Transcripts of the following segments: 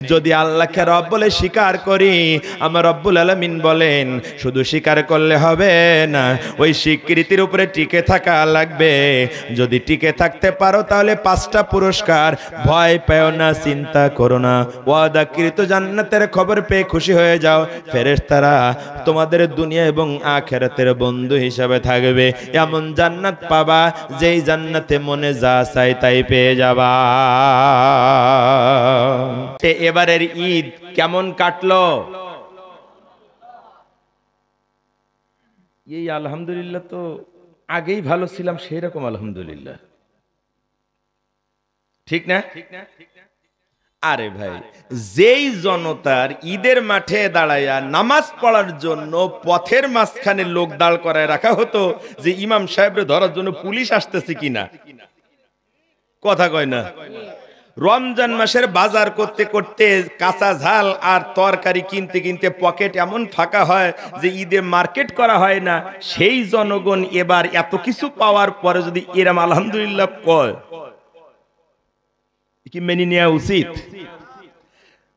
যদি আল্লাহকে রব বলে স্বীকার করি, আমার রব্বুল আলামিন বলেন শুধু স্বীকার করলে হবে না, ওই স্বীকৃতির উপরে টিকে থাকা লাগবে। যদি টিকে থাকতে পারো তাহলে 5টা পুরস্কার। ভয় পেও না, চিন্তা করো না, ওয়াদাকৃত জান্নাতের খবর পেয়ে খুশি হয়ে যাও। ফেরেশতারা তোমাদের দুনিয়া এবং আখিরাতের বন্ধু হিসাবে থাকবে। এমন জান্নাত পাবা যেই জান্নাতে মনে যা চাই তাই পেয়ে যাবা। এবারের ঈদ কেমন কাটলো? এই আলহামদুলিল্লাহ তো আগেই ভালো ছিলাম সেই রকম আলহামদুলিল্লাহ, ঠিক না? আরে ভাই, যেই জনতার ঈদের মাঠে দাঁড়ায়া নামাজ পড়ার জন্য পথের মাঝখানে লোক দাঁড় করায় রাখা হতো যে ইমাম সাহেবরে ধরার জন্য পুলিশ আসতেছে কিনা, কথা কয় না? রমজান মাসের বাজার করতে করতে কাঁচা ঝাল আর তরকারি কিনতে কিনতে পকেট এমন ফাঁকা হয় যে ঈদে মার্কেট করা হয় না। সেই জনগণ এবার এত কিছু পাওয়ার পরে যদি এরম আলহামদুলিল্লাহ কয়, কি মেনে নেওয়া উচিত?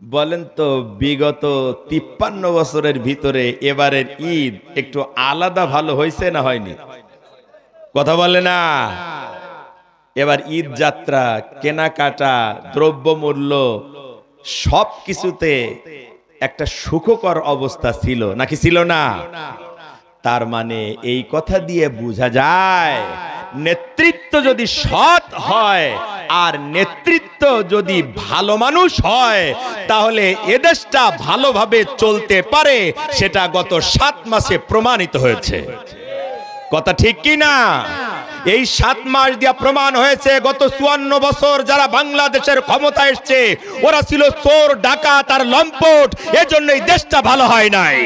বলেন তো, বিগত 53 বছরের ভিতরে এবারের ঈদ একটু আলাদা ভালো হয়েছে না হয়নি? কথা বলে না? এবার ঈদ যাত্রা, কেনাকাটা, দ্রব্যমূল্য সব কিছুতে একটা সুখকর অবস্থা ছিল নাকি ছিল না? তার মানে এই কথা দিয়ে বোঝা যায় নেতৃত্ব যদি সৎ হয় আর নেতৃত্ব যদি ভালো মানুষ হয় তাহলে এদেশটা ভালোভাবে চলতে পারে। সেটা গত 7 মাসে প্রমাণিত হয়েছে। কথা ঠিক কি না? এই 7 মাস দিয়া প্রমাণ হয়েছে গত 54 বছর যারা বাংলাদেশের ক্ষমতা এসছে ওরা ছিল চোর, ডাকাত আর লম্পট। এজন্যই দেশটা ভালো হয় নাই।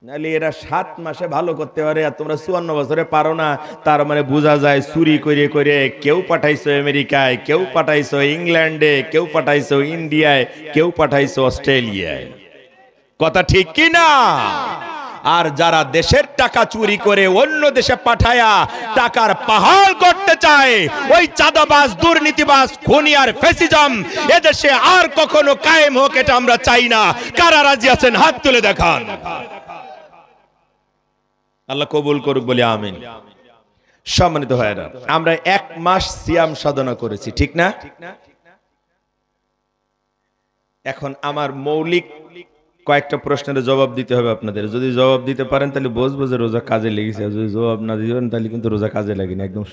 নাহলে এরা 7 মাসে ভালো করতে পারে আর তোমরা 54 বছরে পারো না। তার মানে বোঝা যায় চুরি করে করে কেউ পাঠাইছো আমেরিকায়, কেউ পাঠাইছো ইংল্যান্ডে, কেউ পাঠাইছো ইন্ডিয়ায়, কেউ পাঠাইছো অস্ট্রেলিয়ায়। কথা ঠিক কি না? আর যারা দেশের টাকা চুরি করে অন্য দেশে পাঠায়া টাকার পাহাড় করতে চায়, ওই চাঁদাবাজ, দুর্নীতিবাজ, খুনি আর ফ্যাসিজম এদেশে আর কখনো কায়েম হোক, এটা আমরা চাই না। কারা রাজি আছেন হাত তুলে দেখান। আল্লাহ কবুল করুক বলে আমিন। সম্মানিত ভাইরা, আমরা 1 মাস সিয়াম সাধনা করেছি, ঠিক না? এখন আমার মৌলিক কয়েকটা প্রশ্নের জবাব দিতে হবে আপনাদের। যদি জবাব দিতে পারেন তাহলে বুঝবো যে রোজা কাজে লেগেছে। যদি জবাব না দিবেন তাহলে কিন্তু রোজা কাজে লাগেনি, একদম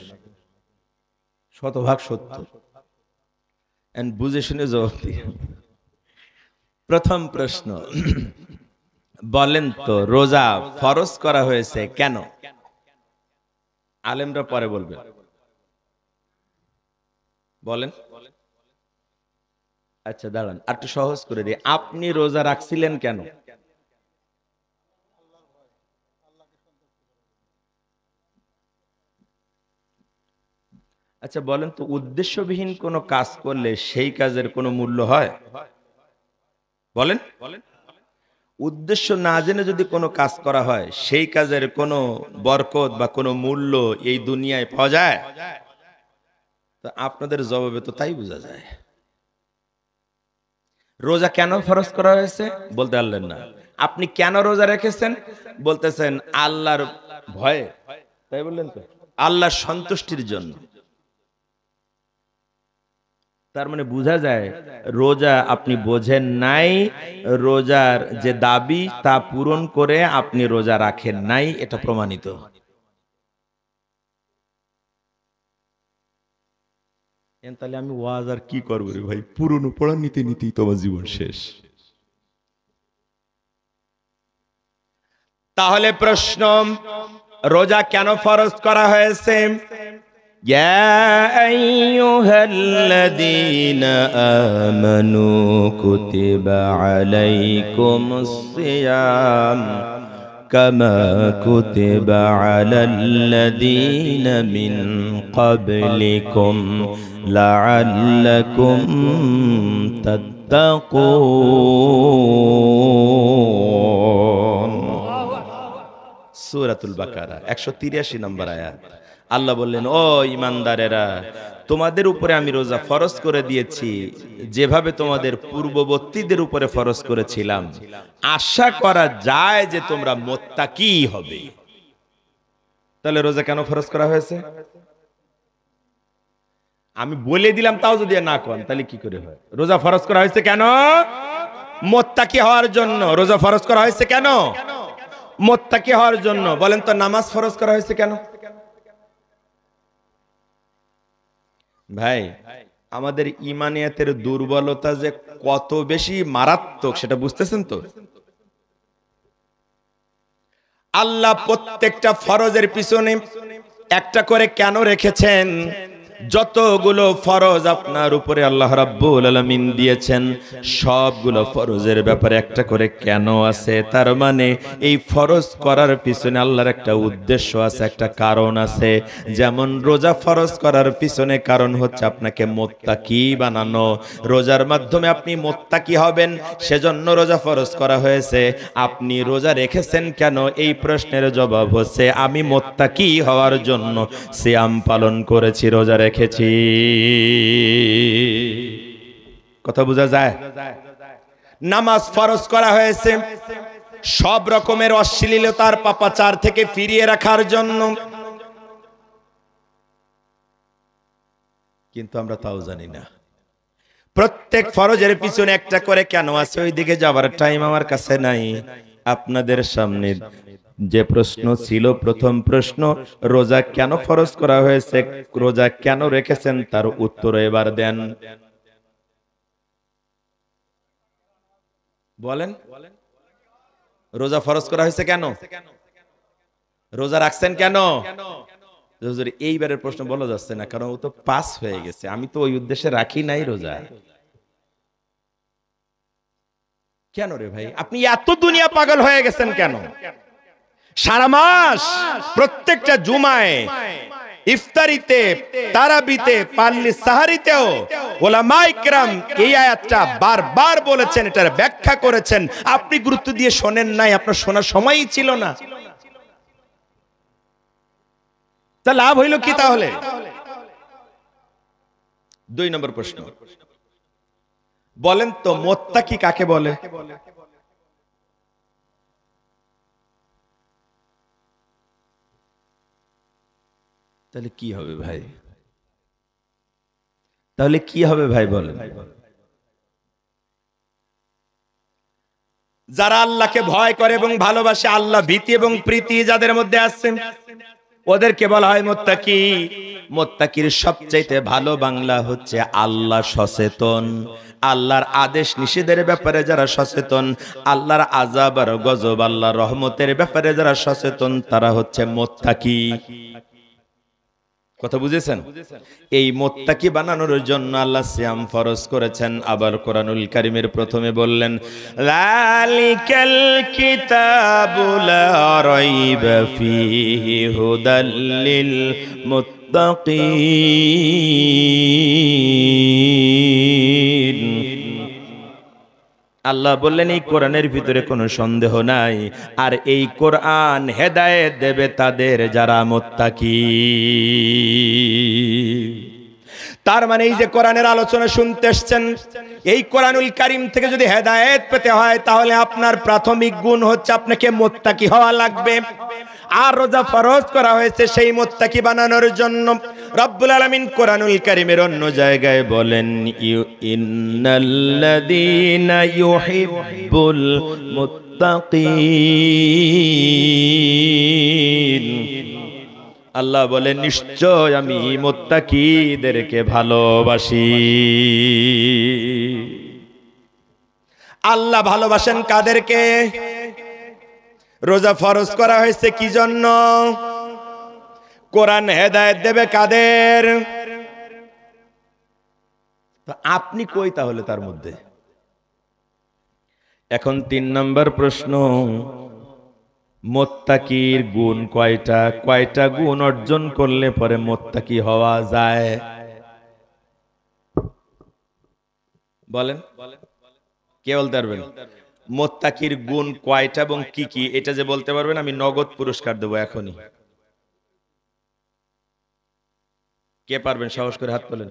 100% সত্য। এন্ড বুঝে শুনে জবাব দিয়ে। প্রথম প্রশ্ন, বলেন তো রোজা ফরজ করা হয়েছে কেন? আলেমরা পরে বলবেন, বলেন। আচ্ছা দাঁড়ান, আর একটু সহজ করে দিই। আপনি রোজা রাখছিলেন কেন? আচ্ছা বলেন তো, উদ্দেশ্যবিহীন কোনো কাজ করলে সেই কাজের কোনো মূল্য হয়? বলেন। উদ্দেশ্য না জেনে যদি কোনো কাজ করা হয় সেই কাজের কোনো বরকত বা কোনো মূল্য এই দুনিয়ায় পাওয়া যায়? তা আপনাদের জবাবে তো তাই বোঝা যায়। রোজা কেন ফরজ করা হয়েছে বলতে পারলেন না। আপনি কেন রোজা রেখেছেন বলতেছেন আল্লাহর ভয়ে, তাই বললেন তো, আল্লাহর সন্তুষ্টির জন্য। তার মানে বোঝা যায় রোজা আপনি বোঝেন নাই, রোজার যে দাবি তা পূরণ করে আপনি রোজা রাখেন নাই, এটা প্রমাণিত। তাহলে আমি ওয়াজ আর কি করবো রে ভাই, পুরনো পড়া নিতে নিতেই তোমার জীবন শেষ। তাহলে প্রশ্ন, রোজা কেন ফরজ করা হয়েছে? ইয়া আইয়ুহাল্লাযীনা আমানু কুতিবা আলাইকুমুস সিয়াম কামা কুতিবা আলাল্লাযীনা মিন ক্বাবলিকুম লাআল্লাকুম তাত্তাকুন। সূরাতুল বাকারা 183 নম্বর আয়াত। আল্লাহ বললেন, ও ঈমানদারেরা, তোমাদের উপরে আমি রোজা ফরজ করে দিয়েছি যেভাবে তোমাদের পূর্ববর্তীদের উপরে ফরজ করেছিলাম, আশা করা যায় যে তোমরা মুত্তাকি হবে। তাহলে রোজা কেন ফরজ করা হয়েছে? আমি বলে দিলাম তাও যদি না করেন তাহলে কি করে হয়? রোজা ফরজ করা হয়েছে কেন? মুত্তাকি হওয়ার জন্য। রোজা ফরজ করা হয়েছে কেন? মুত্তাকি হওয়ার জন্য। বলেন তো নামাজ ফরজ করা হয়েছে কেন? ভাই, আমাদের ইমানিয়াতের দুর্বলতা যে কত বেশি মারাত্মক সেটা বুঝতেছেন তো? আল্লাহ প্রত্যেকটা ফরজের পিছনে একটা করে কেন রেখেছেন? যতগুলো ফরজ আপনার উপরে আল্লাহ রাব্বুল আলামিন দিয়েছেন, সবগুলো ফরজের ব্যাপারে একটা করে কেন আছে। তার মানে এই ফরজ করার পিছনে আল্লাহর একটা উদ্দেশ্য আছে, একটা কারণ আছে। যেমন রোজা ফরজ করার পিছনে কারণ হচ্ছে আপনাকে মুত্তাকি বানানো। রোজার মাধ্যমে আপনি মুত্তাকি হবেন, সেজন্য রোজা ফরজ করা হয়েছে। আপনি রোজা রেখেছেন কেন? এই প্রশ্নের জবাব হচ্ছে আমি মুত্তাকি হওয়ার জন্য সিয়াম পালন করেছি, রোজা রেখেছি। কথা বোঝা যায়? নামাজ ফরজ করা হয়েছে সব রকমের অশ্লীলতার পাপাচার থেকে ফিরিয়ে রাখার জন্য, কিন্তু আমরা তাও জানি না। প্রত্যেক ফরজের পিছনে একটা করে কেন আছে, ওই দিকে যাবার টাইম আমার কাছে নাই। আপনাদের সামনে যে প্রশ্ন ছিল, প্রথম প্রশ্ন, রোজা কেন ফরজ করা হয়েছে, রোজা কেন রেখেছেন, তার উত্তর এবার দেন। বলেন, রোজা ফরজ করা হয়েছে কেন? রোজা রাখছেন কেন? এইবারের প্রশ্ন বলা যাচ্ছে না, কারণ ও তো পাস হয়ে গেছে। আমি তো ওই উদ্দেশ্যে রাখি নাই রোজা। কেন রে ভাই, আপনি এত দুনিয়া পাগল হয়ে গেছেন কেন? সারা মাস প্রত্যেকটা জুমায়, ইফতারিতে, তারাবিতে, পাল্লি সাহারিতেও উলামায়ে কিরাম এই আয়াতটা বারবার বলেছেন, এটার ব্যাখ্যা করেছেন। আপনি গুরুত্ব দিয়ে শোনেন নাই, আপনার শোনার সময়ই ছিল না। তা লাভ হইল কি তাহলে? 2 নম্বর প্রশ্ন, বলেন তো মুত্তাকি কাকে বলে? তাহলে কি হবে ভাই? তাহলে কি হবে ভাই বলেন? যারা আল্লাহকে ভয় করে এবং ভালোবাসে, আল্লাহ ভীতি এবং প্রীতি যাদের মধ্যে আছে, ওদেরকে বলা হয় মুত্তাকি। মুত্তাকির সবচাইতে ভালো বাংলা হচ্ছে আল্লাহ সচেতন। আল্লাহর আদেশ নিষেধের ব্যাপারে যারা সচেতন, আল্লাহর আযাব আর গজব, আল্লাহর রহমতের ব্যাপারে যারা সচেতন, তারা হচ্ছে মুত্তাকি। কথা বুঝেছেন? এই মুত্তাকি বানানোর জন্য আল্লাহ সিয়াম ফরজ করেছেন। আবার কোরআনুল কারীমের প্রথমে বললেন, লালিকাল কিতাবু লা রাইবা ফীহি হুদাল লিল মুত্তাকিন। আল্লাহ বললেন এই কোরআনের ভিতরে কোনো সন্দেহ নাই, আর এই কোরআন হেদায়েত দেবে তাদের যারা মুত্তাকি। তার মানে এই যে কোরআনের আলোচনা শুনতে এসেছেন, এই কোরআনুল কারীম থেকে যদি হেদায়েত পেতে হয়, তাহলে আপনার প্রাথমিক গুণ হচ্ছে আপনাকে মুত্তাকি হওয়া লাগবে। আর রোজা ফরজ করা হয়েছে সেই মুত্তাকি বানানোর জন্য। রব্বুল আলামিন কোরআনুল কারীমের অন্য জায়গায় বলেন, ইন্নাল্লাযীনা ইউহিব্বুল মুত্তাকিন। আল্লাহ বলেন নিশ্চয় আমি মুত্তাকিদেরকে ভালোবাসি। আল্লাহ ভালোবাসেন কাদেরকে? রোজা ফরজ করা হয়েছে কি জন্য? কোরআন হেদায়েত দেবে কাদের? তো আপনি কই তাহলে তার মধ্যে? এখন 3 নম্বর প্রশ্ন, মুত্তাকির গুণ কয়টা? কয়টা গুণ অর্জন করলে পরে মুত্তাকি হওয়া যায়? বলেন, কে বলতে পারবেন? মুত্তাকির গুণ কয়টা এবং কি কি, এটা যে বলতে পারবেন আমি নগদ পুরস্কার দেবো এখনই। কে পারবেন সাহস করে হাত তোলেন।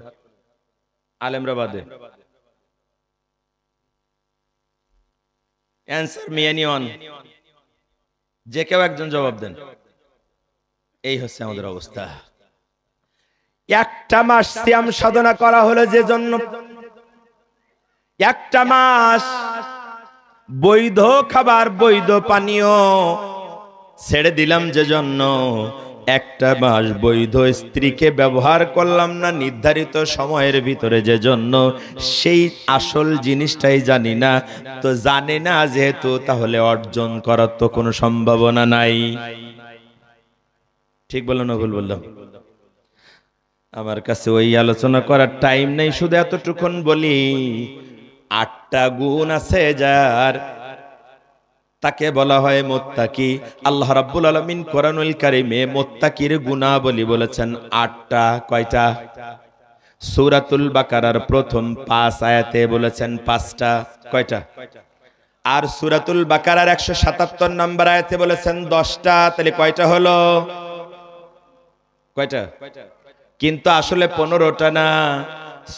আলেমরা বাদে। অ্যান্সার মি এনিওয়ান, যে কেউ একজন জবাব দেন। এই হচ্ছে আমাদের অবস্থা। একটা মাস সিয়াম সাধনা করা হলো যে জন্য, একটা মাস বৈধ খাবার বৈধ পানীয় ছেড়ে দিলাম যে জন্য, একটা মাস বৈধ স্ত্রীকে ব্যবহার করলাম না নির্ধারিত সময়ের ভিতরে যে জন্য, সেই আসল জিনিসটাই জানি না। তো জানি না যেহেতু, তাহলে অর্জন করার তো কোনো সম্ভাবনা নাই। ঠিক বললাম না ভুল বললাম? আমার কাছে ওই আলোচনা করার টাইম নেই, শুধু এতটুকুন বলি, 8টা গুণ আছে যার, তাকে বলা হয় মুত্তাকি। আল্লাহ রাব্বুল আলামিন কোরআনুল কারীমে মুত্তাকির গুণাবলী বলেছেন 8টা। কয়টা? সূরাতুল বাকারার প্রথম 5 আয়াতে বলেছেন 5টা। কয়টা? আর সূরাতুল বাকারার 177 নম্বর আয়াতে বলেছেন 10টা। তাহলে কয়টা হলো? কয়টা? কিন্তু আসলে 15টা না।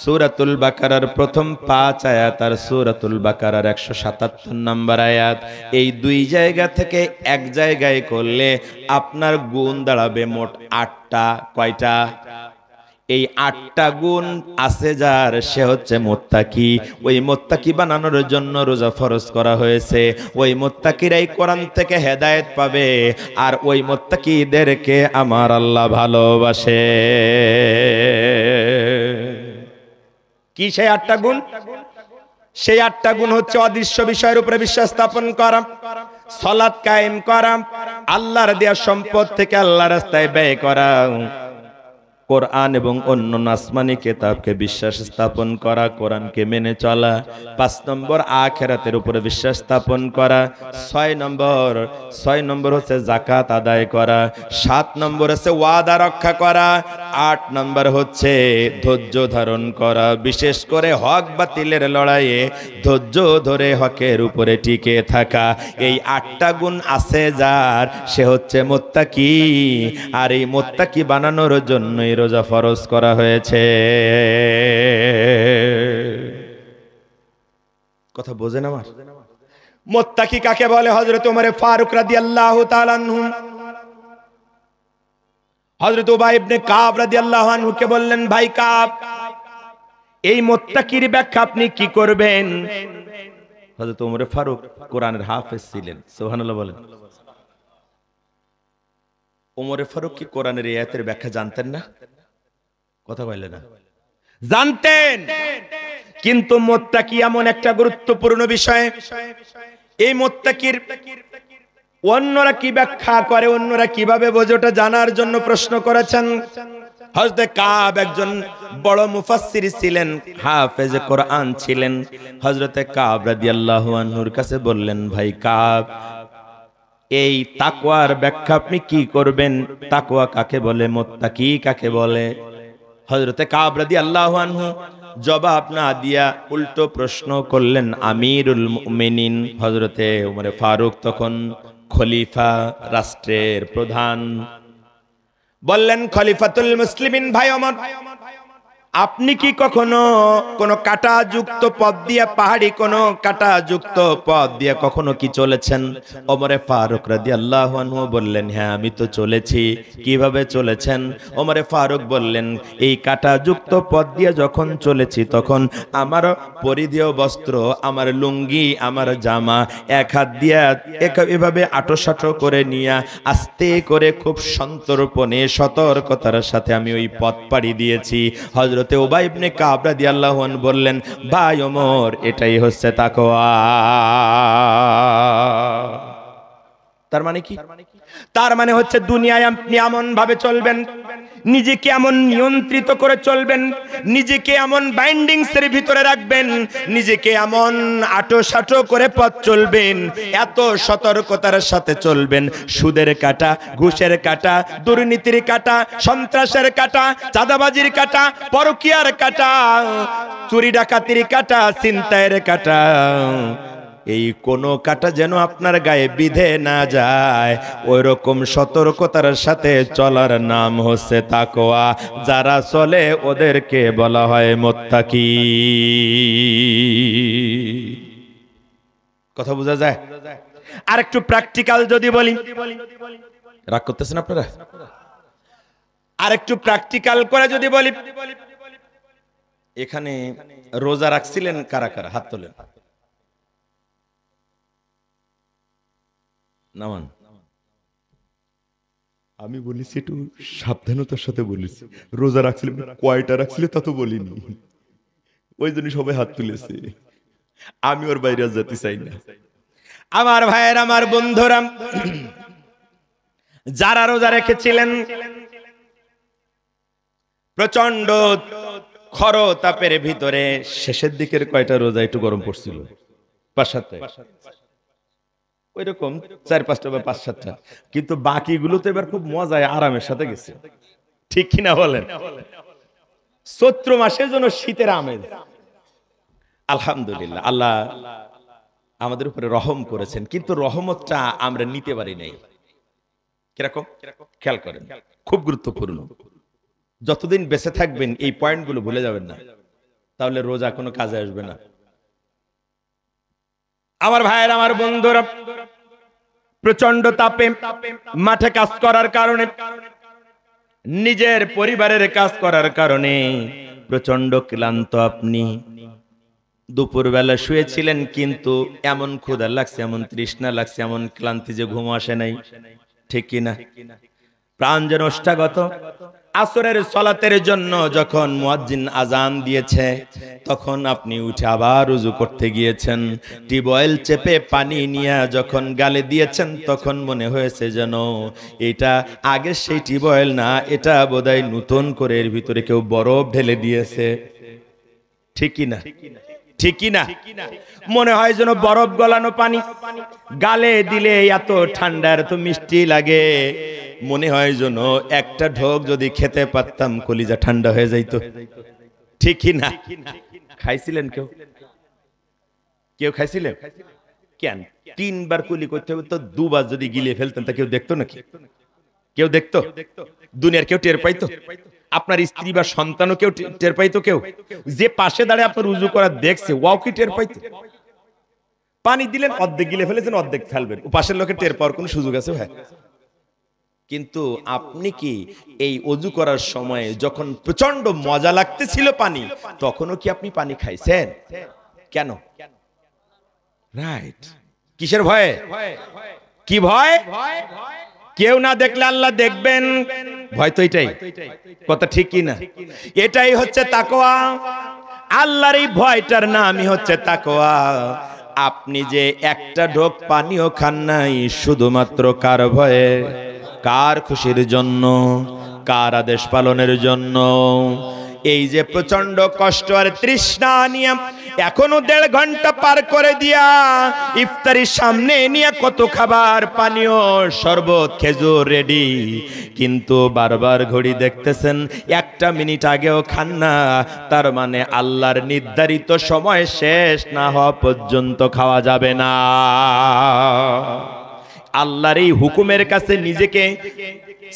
সূরাতুল বাকারার প্রথম 5 আয়াত আর সূরাতুল বাকারার 177 নম্বর আয়াত, এই দুই জায়গা থেকে এক জায়গায় করলে আপনার গুণ দাঁড়াবে মোট 8টা। কয়টা? এই 8টা গুণ আছে যার, সে হচ্ছে মুত্তাকি। ওই মুত্তাকি বানানোর জন্য রোজা ফরজ করা হয়েছে। ওই মুত্তাকিরাই কোরআন থেকে হেদায়েত পাবে, আর ওই মুত্তাকিদেরকে আমার আল্লাহ ভালোবাসে। কি সেই 8টা গুণ? সেই 8টা গুণ হচ্ছে অদৃশ্য বিষয়ের উপরে বিশ্বাস স্থাপন করা, সালাত কায়েম করা, আল্লাহর দেয়া সম্পদ থেকে আল্লাহর রাস্তায় ব্যয় করা, কোরআন এবং অন্য আসমানি কিতাবকে বিশ্বাস স্থাপন করা, কোরআনকে মেনে চলা। 5 নম্বর আখিরাতের উপরে বিশ্বাস স্থাপন করা। 6 নম্বর হচ্ছে যাকাত আদায় করা। 7 নম্বর হচ্ছে ওয়াদা রক্ষা করা। 8 নম্বর হচ্ছে ধৈর্য ধারণ করা, বিশেষ করে হক বাতিলের লড়াইয়ে ধৈর্য ধরে হকের উপরে টিকে থাকা। এই 8টা গুণ আছে যার, সে হচ্ছে মুত্তাকি। আর এই মুত্তাকি বানানোর জন্যই রোজা ফরজ করা হয়েছে। কথা বোঝেন আমার? মুত্তাকি কাকে বলে? হযরত ওমর ফারুক রাদিয়াল্লাহু তাআলা আনহু হযরত উবাই ইবনে কাব রাদিয়াল্লাহু আনহু কে বললেন, ভাই কাব, এই মুত্তাকির ব্যাখ্যা আপনি কি করবেন? হযরত ওমর ফারুক কোরআনের হাফেজ ছিলেন। সুবহানাল্লাহ বলেন। ওমর ফারুক কি কোরআনের এই আয়াতের ব্যাখ্যা জানতেন না? কথা বললেন না? জানতেন, কিন্তু মুত্তাকি এমন একটা গুরুত্বপূর্ণ বিষয়, এই মুত্তাকির অন্যরা কি ব্যাখ্যা করে, অন্যরা কিভাবে বোঝে, ওটা জানার জন্য প্রশ্ন করেছেন। হযরত কাব একজন বড় মুফাসসির ছিলেন, হাফেজে কোরআন ছিলেন। হযরত কাব রাদিয়াল্লাহু আনহুর কাছে বললেন, ভাই কাব, এই তাকওয়ার ব্যাখ্যা আপনি কি করবেন? তাকওয়া কাকে বলে, মুত্তাকি কাকে বলে? হযরতে কাব রাদিয়াল্লাহু আনহু জবাব না দিয়া উল্টো প্রশ্ন করলেন আমিরুল মুমিনিন। হযরতে ওমর ফারুক তখন খলিফা, রাষ্ট্রের প্রধান। বললেন, খলিফাতুল মুসলিমিন ভাই ওমর, আপনি কি কখনো কোন কাঁটাযুক্ত পথ দিয়ে, পাহাড়ি কোন কাঁটাযুক্ত পথ দিয়ে কখনো কি চলেছেন? ওমর ফারুক রাদিয়াল্লাহু আনহু বললেন, হ্যাঁ আমি তো চলেছি। কিভাবে চলেছেন? ওমর ফারুক বললেন, এই কাঁটাযুক্ত পথ দিয়ে যখন চলেছি তখন আমার পরিধেয় বস্ত্র, আমার লুঙ্গি, আমার জামা এক হাত দিয়া এভাবে আটোসাটো করে নিয়ে আস্তে করে খুব সন্তর্পণে সতর্কতার সাথে আমি ওই পথ পাড়ি দিয়েছি। হযরতে উবাই ইবনে কাব রাদিয়াল্লাহু আনহু বললেন, ভাই ওমর, এটাই হচ্ছে তাকওয়া। তার মানে কি? তার মানে হচ্ছে দুনিয়ায় আপনি এমন ভাবে চলবেন, নিজেকে এমন নিয়ন্ত্রিত করে চলবেন, নিজেকে এমন বাইন্ডিংস এর ভিতরে রাখবেন, নিজেকে এমন আটোসাটো করে পথ চলবেন, এত সতর্কতার সাথে চলবেন, সুদের কাঁটা, ঘুষের কাঁটা, দুর্নীতির কাঁটা, সন্ত্রাসের কাঁটা, চাঁদাবাজির কাঁটা, পরকীয়ার কাঁটা, চুরি ডাকাতির কাঁটা, ছিনতাইয়ের কাঁটা, এই কোনো কাটা যেন আপনার গায়ে বিধে না যায়, ওই রকম সতর্কতার সাথে চলার নাম হচ্ছে তাকওয়া। যারা চলে ওদেরকে বলা হয় মুত্তাকি। কথা বোঝা যায়? আর একটু প্র্যাকটিক্যাল যদি বলি, রাগ করতেছেন আপনারা? আর একটু প্র্যাকটিক্যাল করে যদি বলি, এখানে রোজা রাখছিলেন কারা কারা? হাত তোলেন। নামান। আমি বলেছি একটু সাবধানতার সাথে বলেছি, রোজা রাখছিলেন কয়টা রাখছিলে তা তো বলিনি, ওই জন্য সবাই হাত তুলেছে। আমি ওর বাইরে যেতে চাই না। আমার ভাইয়ের, আমার বন্ধুরা, যারা রোজা রেখেছিলেন, প্রচন্ড খরতাপের ভিতরে শেষের দিকের কয়টা রোজা একটু গরম পড়ছিল, 5-7টা, ওইরকম 4-5টা বা 5-7টা, কিন্তু বাকিগুলো তো এবার খুব মজায় আরামের সাথে গেছে। ঠিক কিনা বলেন? চৈত্র মাসের জন্য শীতের আমেজ। আলহামদুলিল্লাহ, আল্লাহ আমাদের উপরে রহম করেছেন, কিন্তু রহমতটা আমরা নিতে পারি নাই। কিরকম? খেয়াল করেন, খুব গুরুত্বপূর্ণ। যতদিন বেঁচে থাকবেন এই পয়েন্টগুলো ভুলে যাবেন না, তাহলে রোজা কোনো কাজে আসবে না। আমার ভাইয়ের, আমার বন্ধুরা, প্রচন্ড তাপে মাঠে কাজ করার কারণে, নিজের পরিবারের কাজ করার কারণে প্রচন্ড ক্লান্ত আপনি। দুপুরবেলা শুয়েছিলেন, কিন্তু এমন ক্ষুধা লাগছে, এমন তৃষ্ণা লাগছে, এমন ক্লান্তি যে ঘুম আসে নাই। ঠিক কিনা? প্রাণ যেন ওষ্ঠাগত। আসরের সালাতের জন্য যখন মুয়াজ্জিন আজান দিয়েছে, তখন আপনি উঠে আবার ওযু করতে গিয়েছেন। টিউবওয়েল চেপে পানি নিয়ে যখন গালে দিয়েছেন, তখন মনে হয়েছে যেন এটা আগে সেই টিউবওয়েল না, এটা বোধহয় নতুন করে এর ভিতরে কেউ বরফ ঢেলে দিয়েছে। ঠিক কিনা? ঠিক কিনা? মনে হয় যেন বরফ গলানো পানি গালে দিলে এত ঠান্ডা, এত মিষ্টি লাগে। মনে হয় যেন একটা ঢোক যদি খেতে পারতাম, কলিজা ঠান্ডা হয়ে যাইতো। ঠিক কিনা? খাইছিলেন কেউ? কেউ খাইছিলেন? কেন 3 বার কুলি করতে হবে তো 2 বার যদি গিলে ফেলতেন তা কেউ দেখতো নাকি? কেউ দেখতো? দুনিয়ার কেউ টের পাইতো? আপনার স্ত্রী বা সন্তানও কেউ টের পাইতো? কেউ যে পাশে দাঁড়িয়ে আপনার উজু করা দেখছে, ওয়াও কি টের পাইতো? পানি দিলেন, অর্ধেক গিলে ফেলেছেন, অর্ধেক ফেলবেন, ও পাশের লোকের টের পাওয়ার কোনো সুযোগ আছে ভাই? কিন্তু আপনি কি এই ওযু করার সময় যখন প্রচন্ড মজা লাগতেছিল পানি, তখনও কি আপনি পানি খাইছেন? কেন? রাইট। কিসের ভয়ে? কি ভয়? কেউ না দেখলে আল্লাহ দেখবেন, ভয় তো এটাই। কথা ঠিক কি না? এটাই হচ্ছে তাকওয়া। আল্লাহর এই ভয়টার নামই হচ্ছে তাকওয়া। আপনি যে একটা ঢোক পানিও খান নাই, শুধুমাত্র কার ভয়ে? কার খুশির জন্য? কার আদেশ পালনের জন্য? এই যে প্রচন্ড কষ্ট আর তৃষ্ণা নিয়ে এখনো 1.5 ঘন্টা পার করে দিয়া ইফতারির সামনে নিয়ে কত খাবার, পানীয়, শরবত, খেজুর রেডি, কিন্তু বারবার ঘড়ি দেখতেছেন, 1টা মিনিট আগেও খান না। তার মানে আল্লাহর নির্ধারিত সময় শেষ না হওয়া পর্যন্ত খাওয়া যাবে না। আল্লাহর এই হুকুমের কাছে নিজেকে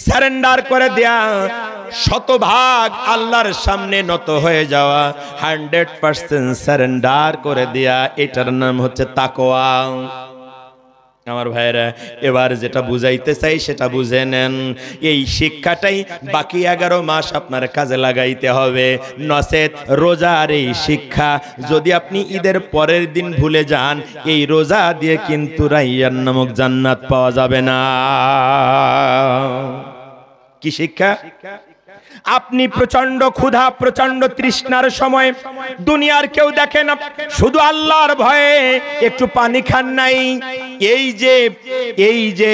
সারেন্ডার করে দেয়া, শতভাগ আল্লাহর সামনে নত হয়ে যাওয়া, 100% সারেন্ডার করে দেয়া, এটার নাম হচ্ছে তাকওয়া। আমার ভাইরা, এবার যেটা বুঝাইতে চাই সেটা বুঝে নেন। এই শিক্ষাটাই বাকি 11 মাস আপনার কাজে লাগাইতে হবে। নচেত রোজার এই শিক্ষা যদি আপনি ঈদের পরের দিন ভুলে যান, এই রোজা দিয়ে কিন্তু রাইয়ান নামক জান্নাত পাওয়া যাবে না। কি শিক্ষা? আপনি প্রচন্ড ক্ষুধা, প্রচন্ড তৃষ্ণার সময় দুনিয়ার কেউ দেখে না, শুধু আল্লাহর ভয়ে একটু পানি খান নাই। এই যে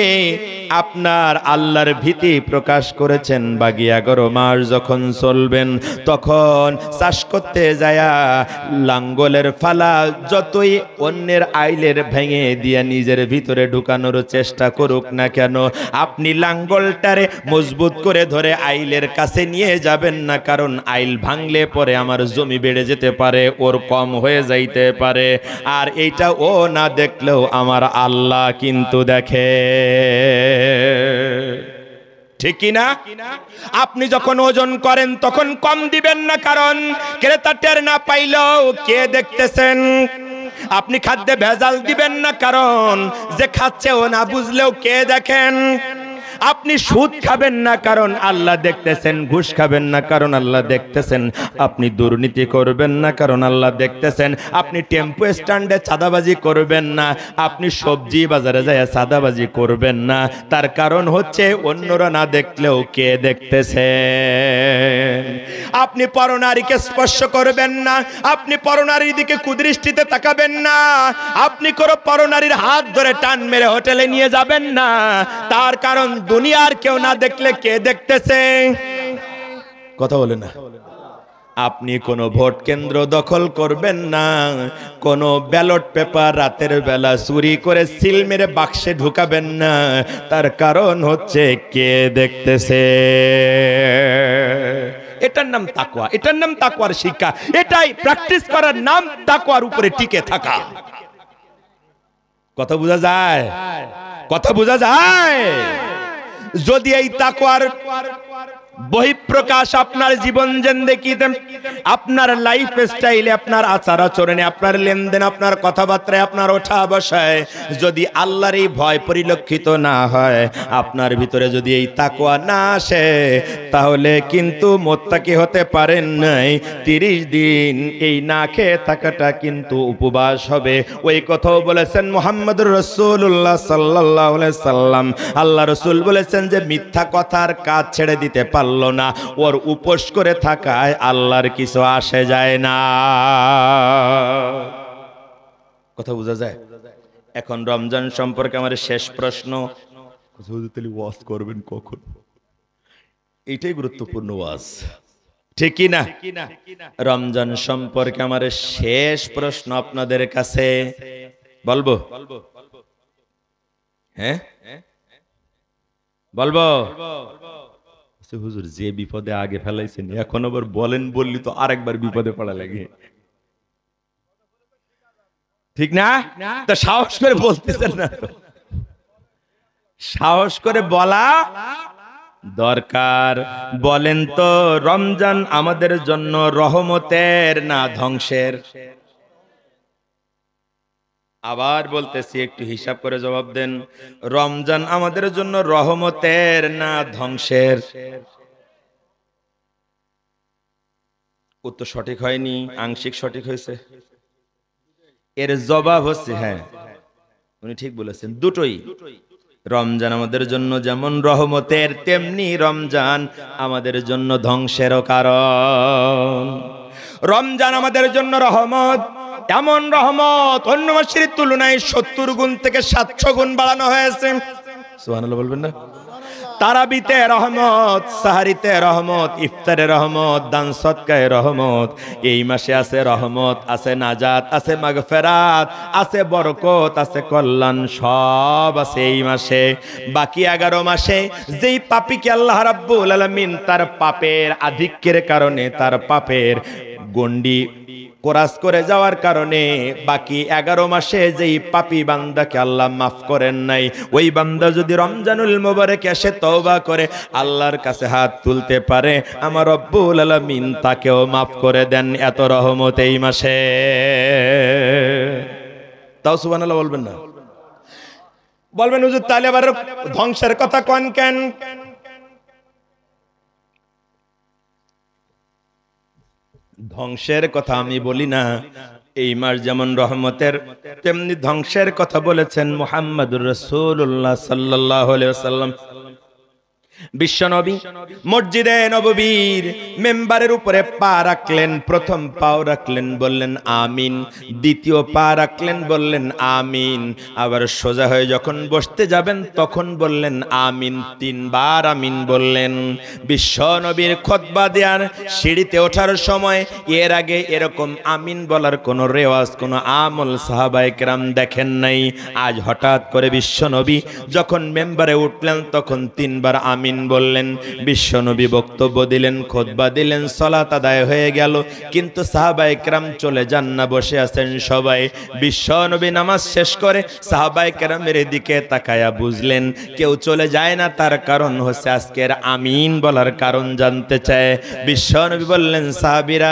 আপনার আল্লাহর ভীতি প্রকাশ করেছেন, বাকি 11 মাস যখন চলবেন তখন চাষ করতে যায়া লাঙ্গলের ফালা যতই অন্যের আইলের ভেঙে দিয়ে নিজের ভিতরে ঢুকানোর চেষ্টা করুক না কেন, আপনি লাঙ্গলটারে মজবুত করে ধরে আইলের কাছে নিয়ে যাবেন না, কারণ আইল ভাঙলে পরে আমার জমি বেড়ে যেতে পারে, ওর কম হয়ে যাইতে পারে। আর এইটা ও না দেখলেও আমার আল্লাহ কিন্তু দেখে, ঠিক কি না? আপনি যখন ওজন করেন তখন কম দিবেন না, কারণ ক্রেতা টের না পাইলেও কে দেখতেছেন। আপনি খাদ্যে ভেজাল দিবেন না, কারণ যে খাচ্ছে ও না বুঝলেও কে দেখেন। আপনি সুদ খাবেন না, কারণ আল্লাহ দেখতেছেন। ঘুষ খাবেন না, কারণ আল্লাহ দেখতেছেন। আপনি দুর্নীতি করবেন না, কারণ আল্লাহ দেখতেছেন। আপনি টেম্পো স্ট্যান্ডে চাঁদাবাজি করবেন না, আপনি সবজি বাজারে যায় চাঁদাবাজি করবেন না, তার কারণ হচ্ছে অন্যরা না দেখলেও কে দেখতেছে। আপনি পরনারীকে স্পর্শ করবেন না, আপনি পরনারীর দিকে কুদৃষ্টিতে তাকাবেন না, আপনি কোনো পরনারীর হাত ধরে টান মেরে হোটেলে নিয়ে যাবেন না, তার কারণ দুনিয়ার কেউ না দেখলে কে দেখতেছে। কথা বলে না। আপনি কোনো ভোট কেন্দ্র দখল করবেন না, কোনো ব্যালট পেপার রাতের বেলা চুরি করে সিল মেরে বাক্সে ঢুকাবেন না, তার কারণ হচ্ছে কে দেখতেছে। এটার নাম তাকওয়া, এটার নাম তাকওয়ার শিক্ষা, এটাই প্র্যাকটিস করার নাম তাকওয়ার উপরে টিকে থাকা। কথা বোঝা যায়? কথা বোঝা যায়? যদি এই তাকওয়ার বহিঃপ্রকাশ আপনার জীবন জিন্দেগিতে, আপনার লাইফ স্টাইলে, আপনার আচার আচরণে, আপনার লেনদেন, আপনার কথাবার্তায়, আপনার ওঠা বসায় যদি আল্লাহর এই ভয় পরিলক্ষিত না হয়, আপনার ভিতরে যদি এই তাকওয়া না আসে, তাহলে কিন্তু মুত্তাকি হতে পারেন নাই। 30 দিন এই না খেয়ে থাকাটা কিন্তু উপবাস হবে। ওই কথাও বলেছেন মুহাম্মদুর রাসূলুল্লাহ সাল্লাল্লাহু আলাইহি সাল্লাম। আল্লাহ রাসূল বলেছেন যে মিথ্যা কথার কাজ ছেড়ে দিতে পারলো না, ওর উপোস করে থাকায় আল্লাহর কিছু আসে যায় না। কথা বোঝা যায়? এখন রমজান সম্পর্কে আমার শেষ প্রশ্ন, ওয়াজ করবেন কখন? এইটাই গুরুত্বপূর্ণ ওয়াজ, ঠিক কি না? রমজান সম্পর্কে আমার শেষ প্রশ্ন আপনাদের কাছে, বলবো? হ্যাঁ বলবো? হুজুর যে বিপদে আগে ফেলাইছেন এখন আবার বলেন বললি তো আরেকবার বিপদে পড়া লাগে, ঠিক না? তো সাহস করে বলতেছেন না, সাহস করে বলা দরকার। বলেন তো রমজান আমাদের জন্য রহমতের না ধ্বংসের? আবার বলতেছি, একটু হিসাব করে জবাব দেন। রমজান আমাদের জন্য রহমতের না ধ্বংসের? উত্তর সঠিক হয়নি, আংশিক সঠিক হয়েছে। এর জবাব হচ্ছে হ্যাঁ, উনি ঠিক বলেছেন, দুটোই। রমজান আমাদের জন্য যেমন রহমতের, তেমনি রমজান আমাদের জন্য ধ্বংসেরও কারণ। রমজান আমাদের জন্য রহমত, এমন রহমত অন্য মাসের তুলনায় 70 গুণ থেকে 700 গুণ বাড়ানো হয়েছে। সুবহানাল্লাহ বলবেন না? তারাবিতে রহমত, সাহারিতে রহমত, ইফতারে রহমত, দান সদকায়ে রহমত। এই মাসে আছে রহমত, আছে নাজাত, আছে মাগফিরাত, আছে বরকত, আছে কল্যাণ, সব আছে এই মাসে। বাকি 11 মাসে যেই পাপীকে আল্লাহ রাব্বুল আলামিন তার পাপের আধিক্যের কারণে, তার পাপের গণ্ডি কোরাস করে যাওয়ার কারণে বাকি 11 মাসে যেই পাপী বান্দাকে আল্লাহ মাফ করেন নাই, ওই বান্দা যদি রমজানুল মুবারকে এসে তওবা করে আল্লাহর কাছে হাত তুলতে পারে, আমার রব্বুল আলামিন তাকেও মাফ করে দেন। এত রহমত এই মাসে। তাও সুবহানাল্লাহ বলবেন না? বলবেন হুজুর তাহলে আবার ধ্বংসের কথা কোন কেন? ধ্বংসের কথা আমি বলি না। এই মাস যেমন রহমতের, তেমনি ধ্বংসের কথা বলেছেন মুহাম্মদুর রাসূলুল্লাহ সাল্লাল্লাহু আলাইহি ওয়াসাল্লাম। বিশ্বনবী মসজিদে নববীর মেম্বারের উপরে পা রাখলেন, প্রথম পাও রাখলেন, বললেন আমিন, দ্বিতীয় পা রাখলেন, বললেন আমিন, আবার সোজা হয়ে যখন বসতে যাবেন তখন বললেন আমিন, তিনবার আমিন বললেন। বিশ্বনবীর খুতবা দেওয়ার সিঁড়িতে ওঠার সময় এর আগে এরকম আমিন বলার কোনো রেওয়াজ, কোনো আমল সাহাবায়ে কেরাম দেখেন নাই। আজ হঠাৎ করে বিশ্বনবী যখন মেম্বারে উঠলেন তখন তিনবার আমিন বললেন। বিশ্বনবী বক্তব্য দিলেন, খুতবা দিলেন, সালাত আদায় হয়ে গেল, কিন্তু সাহাবায়ে কেরাম চলে যান না, বসে আছেন সবাই। বিশ্বনবী নামাজ শেষ করে সাহাবায়ে কেরামের দিকে তাকায়া বুঝলেন কেউ চলে যায় না, তার কারণ হচ্ছে আজকের আমিন বলার কারণ জানতে চায়। বিশ্বনবী বললেন, সাহাবীরা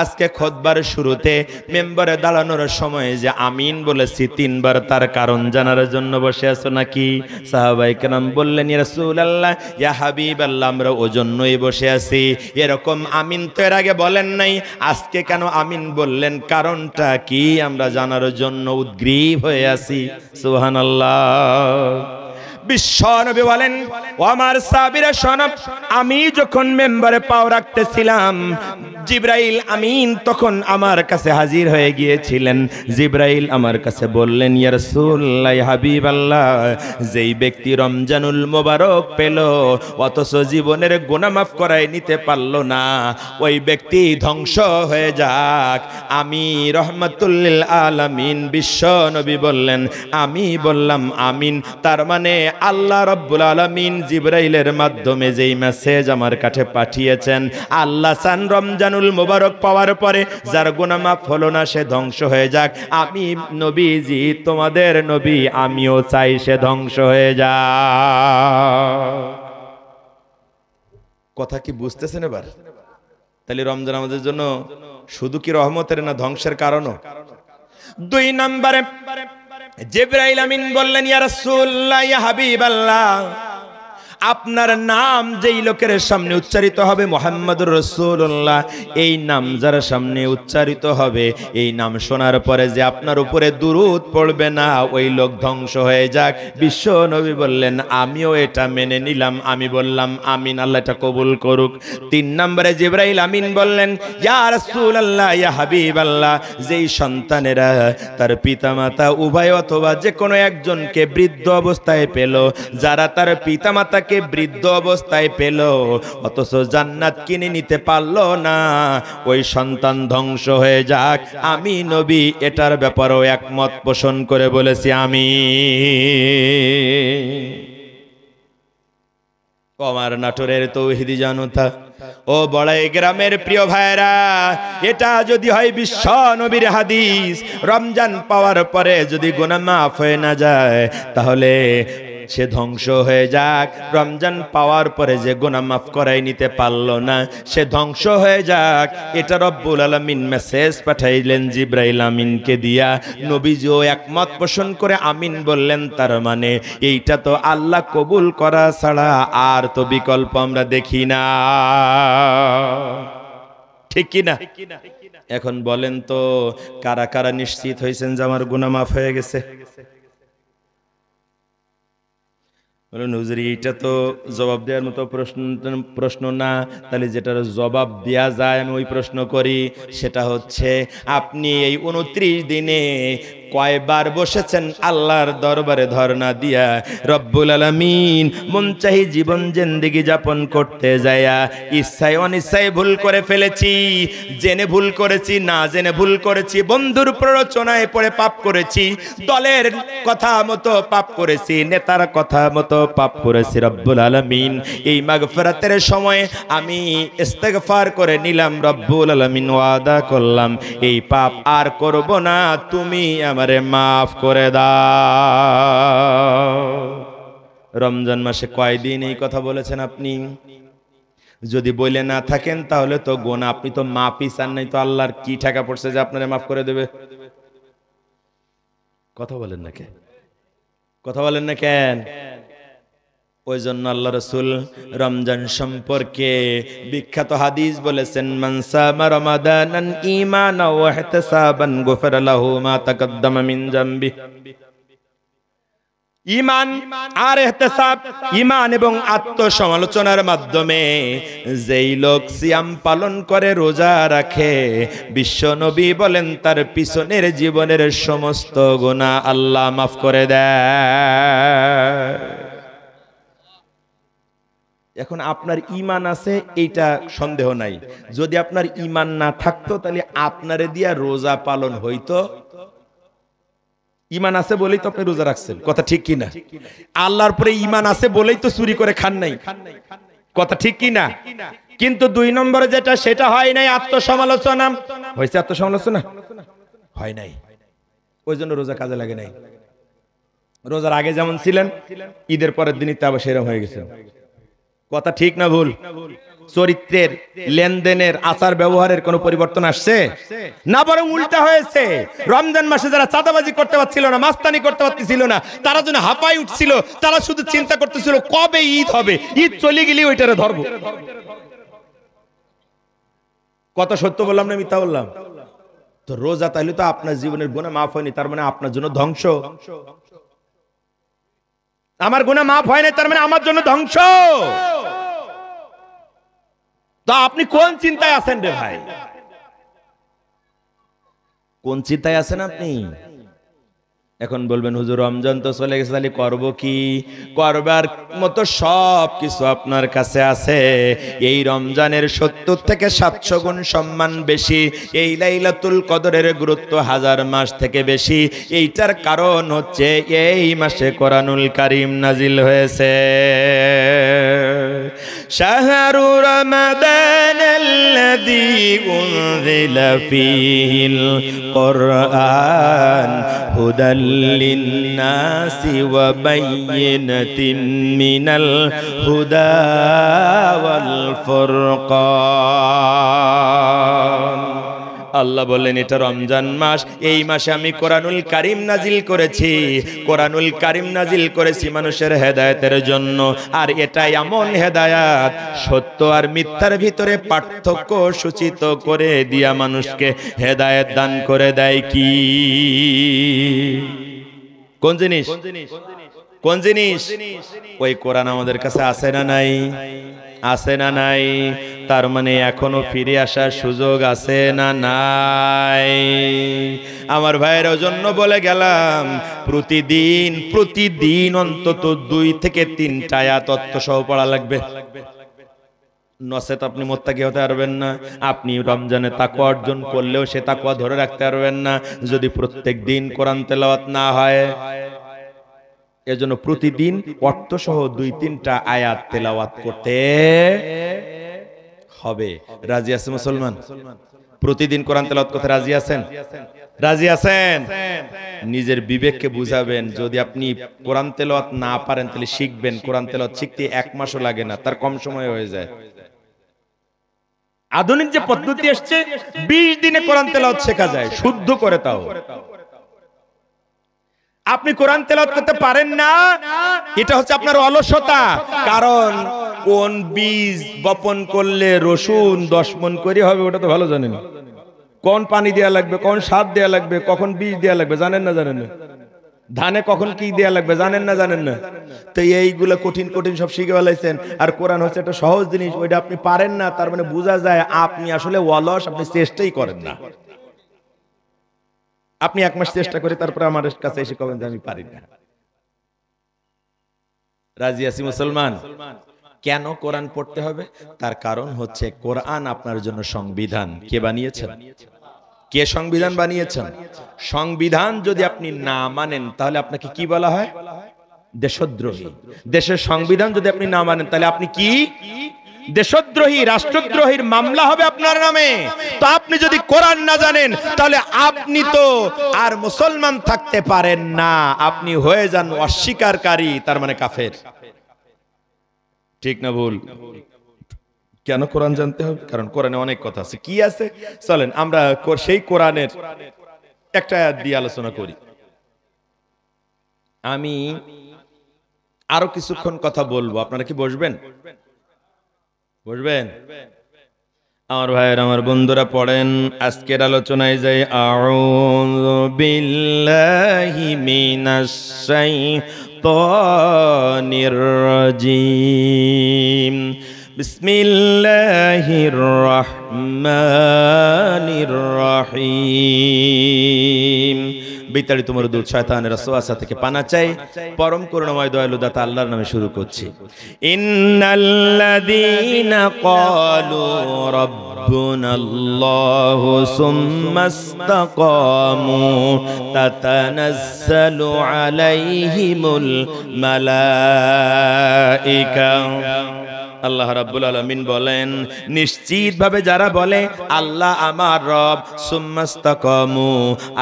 আজকে খুতবার শুরুতে মেম্বারে দাঁড়ানোর সময় যে আমিন বলেছি তিনবার, তার কারণ জানার জন্য বসে আছো নাকি? সাহাবায়ে কেরাম বললেন, ইয়া রাসূলুল্লাহ, ইয়া হাবিবাল্লাহ, আমরা ওজন্যই বসে আছি। এরকম আমিন তো এর আগে বলেন নাই, আজকে কেন আমিন বললেন, কারণটা কি আমরা জানার জন্য উদ্গ্রীব হয়ে আছি। সুবহানাল্লাহ। বিশ্বনবী বলেন, ও আমার সাহাবীরা শোনো, আমি যখন মেম্বারে পাও রাখতেছিলাম জিবরাইল আমিন তখন আমার কাছে হাজির হয়ে গিয়েছিলেন। জিবরাইল আমার কাছে বললেন, ইয়া রাসূলুল্লাহ, ইয়া হাবিবাল্লাহ, যেই ব্যক্তি রমজানুল মোবারক পেল অথচ জীবনের গুনাহ মাফ করায় নিতে পারল না, ওই ব্যক্তি ধ্বংস হয়ে যাক। আমি রহমাতুল লিল আলামিন। বিশ্ব নবী বললেন, আমি বললাম আমিন। তার মানে আল্লাহ রাব্বুল আলামিন জিবরাইলের মাধ্যমে যেই মেসেজ আমার কাছে পাঠিয়েছেন, আল্লাহ চান রমজানুল মোবারক পাওয়ার পরে যার গুনাহ মাফ হলো না সে ধ্বংস হয়ে যাক। আমি নবীজি, তোমাদের নবী, আমিও চাই সে ধ্বংস হয়ে যাক। কথা কি বুঝতেছেন এবার? তাহলে রমজান আমাদের জন্য শুধু কি রহমতের না ধ্বংসের কারণও? দুই নম্বরে জিবরাইল আমিন বললেন, ইয়া রাসূলুল্লাহ, ইয়া হাবিবাল্লাহ, আপনার নাম যেই লোকের সামনে উচ্চারিত হবে মুহাম্মাদুর রাসূলুল্লাহ, এই নাম যার সামনে উচ্চারিত হবে, এই নাম শোনার পরে যে আপনার উপরে দুরূদ পড়বে না, ওই লোক ধ্বংস হয়ে যাক। বিশ্ব নবী বললেন, আমিও এটা মেনে নিলাম। আমি বললাম আমিন, আল্লাহ এটা কবুল করুক। তিন নম্বরে জিবরাইল আমিন বললেন, ইয়া রাসূলুল্লাহ, ইয়া হাবিবাল্লাহ, যেই সন্তানেরা তার পিতামাতা উভয় অথবা যে কোনো একজনকে বৃদ্ধ অবস্থায় পেল, যারা তার পিতামাতা বৃদ্ধ অবস্থায় পেল অথচ জান্নাত কিনে নিতে পারলো না, ওই সন্তান ধ্বংস হয়ে যাক। আমি নবী এটার ব্যাপারেও একমত পোষণ করে বলেছি আমি। আমার নাটোরের তৌহিদি জনতা, ও বড়াই গ্রামের প্রিয় ভাইরা, এটা যদি হয় বিশ্ব নবীর হাদিস, রমজান পাওয়ার পরে যদি গুনাহ মাফ হয়ে না যায় তাহলে সে ধ্বংস হয়ে যাক। রমজান পাওয়ার পরে যে গুনাহ মাফ করাই নিতে পারলো না সে ধ্বংস হয়ে যাক। এটা রব্বুল আলামিন মেসেজ পাঠাইলেন জিবরাইল আমিনকে দিয়া। নবীজিও একমত পোষণ করে আমিন বললেন। তার মানে এইটা তো আল্লাহ কবুল করা ছাড়া আর তো বিকল্প আমরা দেখি না, ঠিক কি না? এখন বলেন তো, কারা কারা নিশ্চিত হয়েছেন যে আমার গুনাহ মাফ হয়ে গেছে? বলুন হুজুর, এইটা তো জবাব দেওয়ার মতো প্রশ্ন না। তাহলে যেটার জবাব দেয়া যায় আমি ওই প্রশ্ন করি। সেটা হচ্ছে, আপনি এই 29 দিনে কয়বার বসেছেন আল্লাহর দরবারে ধর্ণা দিয়া? রব্বুল আলামিন মন চাহি জীবন জিন্দেগি যাপন করতে যায়া ইচ্ছায় অনিচ্ছায় ভুল করে ফেলেছি, জেনে ভুল করেছি, না জেনে ভুল করেছি, বন্ধুর প্ররোচনায় পড়ে পাপ করেছি, দলের কথা মতো পাপ করেছি, নেতার কথা মতো পাপ করেছি। রব্বুল আলামিন এই মাগফিরাতের সময় আমি ইস্তেগফার করে নিলাম। রব্বুল আলামিন ওয়াদা করলাম এই পাপ আর করব না, তুমি আমারে মাফ করে দাও। রমজান মাসে কয়দিন এই কথা বলেছেন আপনি? যদি বলে না থাকেন তাহলে তো গোনা, আপনি তো মাফই চান নাই, তো আল্লাহর কি ঠেকা পড়ছে যে আপনারে মাফ করে দেবে? কথা বলেন না কেন? কথা বলেন না কেন? ওই জন্য আল্লাহ রাসূল রমজান সম্পর্কে বিখ্যাত হাদিস বলেছেন, মান সামা রমাদানান ঈমানান ওয়া ইহতিসাবান গুফিরা লাহু মা তাকাদ্দামা মিন যামবি। ঈমান আর ইহতিসাব, ঈমান এবং আত্মসমালোচনার মাধ্যমে যেই লোক সিয়াম পালন করে, রোজা রাখে, বিশ্ব নবী বলেন তার পিছনের জীবনের সমস্ত গুনাহ আল্লাহ মাফ করে দেয়। এখন আপনার ঈমান আছে এইটা সন্দেহ নাই। যদি আপনার ঈমান না থাকতো তাহলে আপনারে দিয়া রোজা পালন হইতো। ঈমান আছে বলেই তো আপনি রোজা রাখছেন, কথা ঠিক কি না? আল্লাহর পরে ঈমান আছে বলেই তো চুরি করে খান নাই, কথা ঠিক কি না? কিন্তু 2 নম্বরে যেটা, সেটা হয় নাই আত্মসমালোচনা। হয়েছে আত্মসমালোচনা? হয় নাই, ওই জন্য রোজা কাজে লাগে নাই। রোজার আগে যেমন ছিলেন, ঈদের পরের দিনই তো আবার সেরকম হয়ে গেছে, কথা ঠিক না ভুল? চরিত্রের, লেনদেনের, আচার ব্যবহারের কোনো পরিবর্তন আসছে না, বরং উল্টা হয়েছে। রমজান মাসে যারা চাঁদাবাজি করতে পারছিল না, মাস্তানি করতে পারছিল না, তারা যেন হাঁপাই উঠছিল, তারা শুধু চিন্তা করতেছিল কবে ঈদ হবে, ঈদ চলে গেলে ওইটারে ধরবো। কথা সত্য বললাম না মিথ্যা বললাম? তো রোজা তাইলে তো আপনার জীবনের গুনাহ মাফ হয়নি, তার মানে আপনার জন্য ধ্বংস। আমার গুনাহ মাফ হয় না, তার মানে আমার জন্য ধ্বংস। তো আপনি কোন চিন্তায় আছেন রে ভাই? কোন চিন্তায় আছেন আপনি? এখন বলবেন হুজুর রমজান তো চলে গেছে, তাহলে করব কি? করবার মতো সব কিছু আপনার কাছে আছে। এই রমজানের 70 থেকে 700 গুণ সম্মান বেশি, এই লাইলাতুল কদরের গুরুত্ব 1000 মাস থেকে বেশি। এইটার কারণ হচ্ছে এই মাসে কোরআনুল কারীম নাজিল হয়েছে। শাহরু রমাদানাল্লাযী উনজিলা ফীহিল কুরআন হুদাল লিন্নাসি ওয়া বায়্যিনাতিন মিনাল হুদা ওয়াল ফুরকান। আল্লাহ বললেন এটা রমজান মাস, এই মাসে আমি কোরআনুল কারীম নাজিল করেছি। কোরআনুল কারীম নাজিল করেছি মানুষের হেদায়েতের জন্য। আর এটা এমন হেদায়েত, সত্য আর মিথ্যার ভিতরে পার্থক্য সূচিত করে দিয়া মানুষকে হেদায়েত দান করে দেয়। কি কোন জিনিস? কোন জিনিস? ওই কোরআন আমাদের কাছে আছে না নাই? আছে না নাই? তার মানে এখনো ফিরে আসার সুযোগ আছে না নাই? আমার ভাইয়ের জন্য বলে গেলাম, প্রতিদিন অন্তত 2 থেকে 3টা আয়াত তত্ত্ব সহ পড়া লাগবে, নচেত আপনি মুত্তাকি হতে পারবেন না। আপনি রমজানে তাকওয়া অর্জন করলেও সে তাকওয়া ধরে রাখতে পারবেন না যদি প্রত্যেক দিন কোরআন তেলাওয়াত না হয়। এজন্য প্রতিদিন অর্থ সহ 2-3টা আয়াত তেলাওয়াত করতে হবে। রাজি আছেন মুসলমান? প্রতিদিন কোরআন তেলাওয়াত করতে রাজি আছেন? রাজি আছেন? নিজের বিবেককে বুঝাবেন, যদি আপনি কোরআন তেলাওয়াত না পারেন তাহলে শিখবেন। কোরআন তেলাওয়াত শিখতে 1 মাসও লাগে না, তার কম সময় হয়ে যায়। আধুনিক যে পদ্ধতি আসছে, 20 দিনে কোরআন তেলাওয়াত শেখা যায়, শুদ্ধ করে। তাও আপনি কোরআন তেলাওয়াত করতে পারেন না, এটা হচ্ছে আপনার অলসতা। কারণ কোন বীজ বপন করলে রসুন 10 মণ করে হবে ওটা তো ভালো জানেন। কোন পানি দেয়া লাগবে, কোন সার দেয়া লাগবে, কখন বীজ দেয়া লাগবে জানেন না? জানেন না? ধানে কখন কি দেয়া লাগবে জানেন না? জানেন না? তো এইগুলো কঠিন কঠিন সব শিখে ফেলাইছেন। আর কোরআন হচ্ছে একটা সহজ জিনিস, ওইটা আপনি পারেন না, তার মানে বোঝা যায় আপনি আসলে অলস, আপনি চেষ্টাই করেন না। আপনি 1 মাস চেষ্টা করে তারপরে আমার কাছে এসে কবেন যে আমি পারি না। রাজি আছি মুসলমান? কেন কোরআন পড়তে হবে? তার কারণ হচ্ছে কোরআন আপনার জন্য সংবিধান। কে বানিয়েছেন? কে সংবিধান বানিয়েছেন? সংবিধান যদি আপনি না মানেন তাহলে আপনাকে কি বলা হয়? দেশদ্রোহী। দেশের সংবিধান যদি আপনি না মানেন তাহলে আপনি কি? দেশদ্রোহী, রাষ্ট্রদ্রোহীর মামলা হবে আপনার নামে। তো আপনি যদি কোরআন না জানেন তাহলে আপনি তো আর মুসলমান থাকতে পারেন না, আপনি হয়ে যান অস্বীকারী, তার মানে কাফের। ঠিক না ভুল? কেন কোরআন জানতে হবে? কারণ কোরআনে অনেক কথা আছে। কি আছে? চলেন আমরা সেই কোরআনের একটা আয়াত দিয়ে আলোচনা করি। আমি আরো কিছুক্ষণ কথা বলবো, আপনারা কি বসবেন? বসবেন? আমার ভাইয়ের, আমার বন্ধুরা পড়েন। আজকের আলোচনায় যাই। আউযু বিল্লাহি মিনাশ শাইতানির শাইতানির রাজিম। বিসমিল্লাহির রহমানির রহিম। বিতাড়িত মরদুদ শয়তানের ওয়াসওয়াসা থেকে পানা চাই। পরম করুণাময় দয়ালু দাতা আল্লাহর নামে শুরু করছি। ইন্নাল্লাযীনা ক্বালু রাব্বুনাল্লাহু সুম্মাস্তাকামু তাতানাজ্জালু আলাইহিমুল মালাইকা। আল্লাহ রাব্বুল আলামিন বলেন, নিশ্চিতভাবে যারা বলে আল্লাহ আমার রব, সুম্মাস্তাকামু,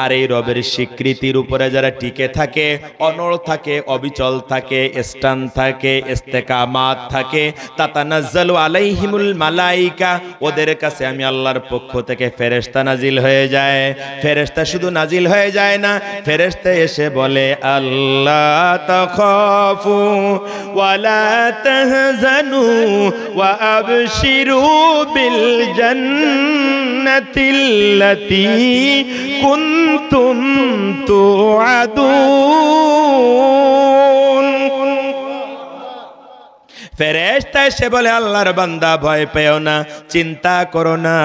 আর এই রবের স্বীকৃতির উপরে যারা টিকে থাকে, অনড় থাকে, অবিচল থাকে, স্থান থাকে, ইস্তেকামাত থাকে, তাতানাজ্জালু আলাইহিমুল মালাইকা, ওদের কাছে আমি আল্লাহর পক্ষ থেকে ফেরেশতা নাজিল হয়ে যায়। ফেরেশতা শুধু নাজিল হয়ে যায় না, ফেরেশতা এসে বলে আল্লাহ তাখাফু ওয়ালা তাহজানু وأبشروا بالجنة التي كنتم توعدون। ফেরেশতা এসে বলে আল্লাহর বান্দা ভয় পেও না, চিন্তা করো না,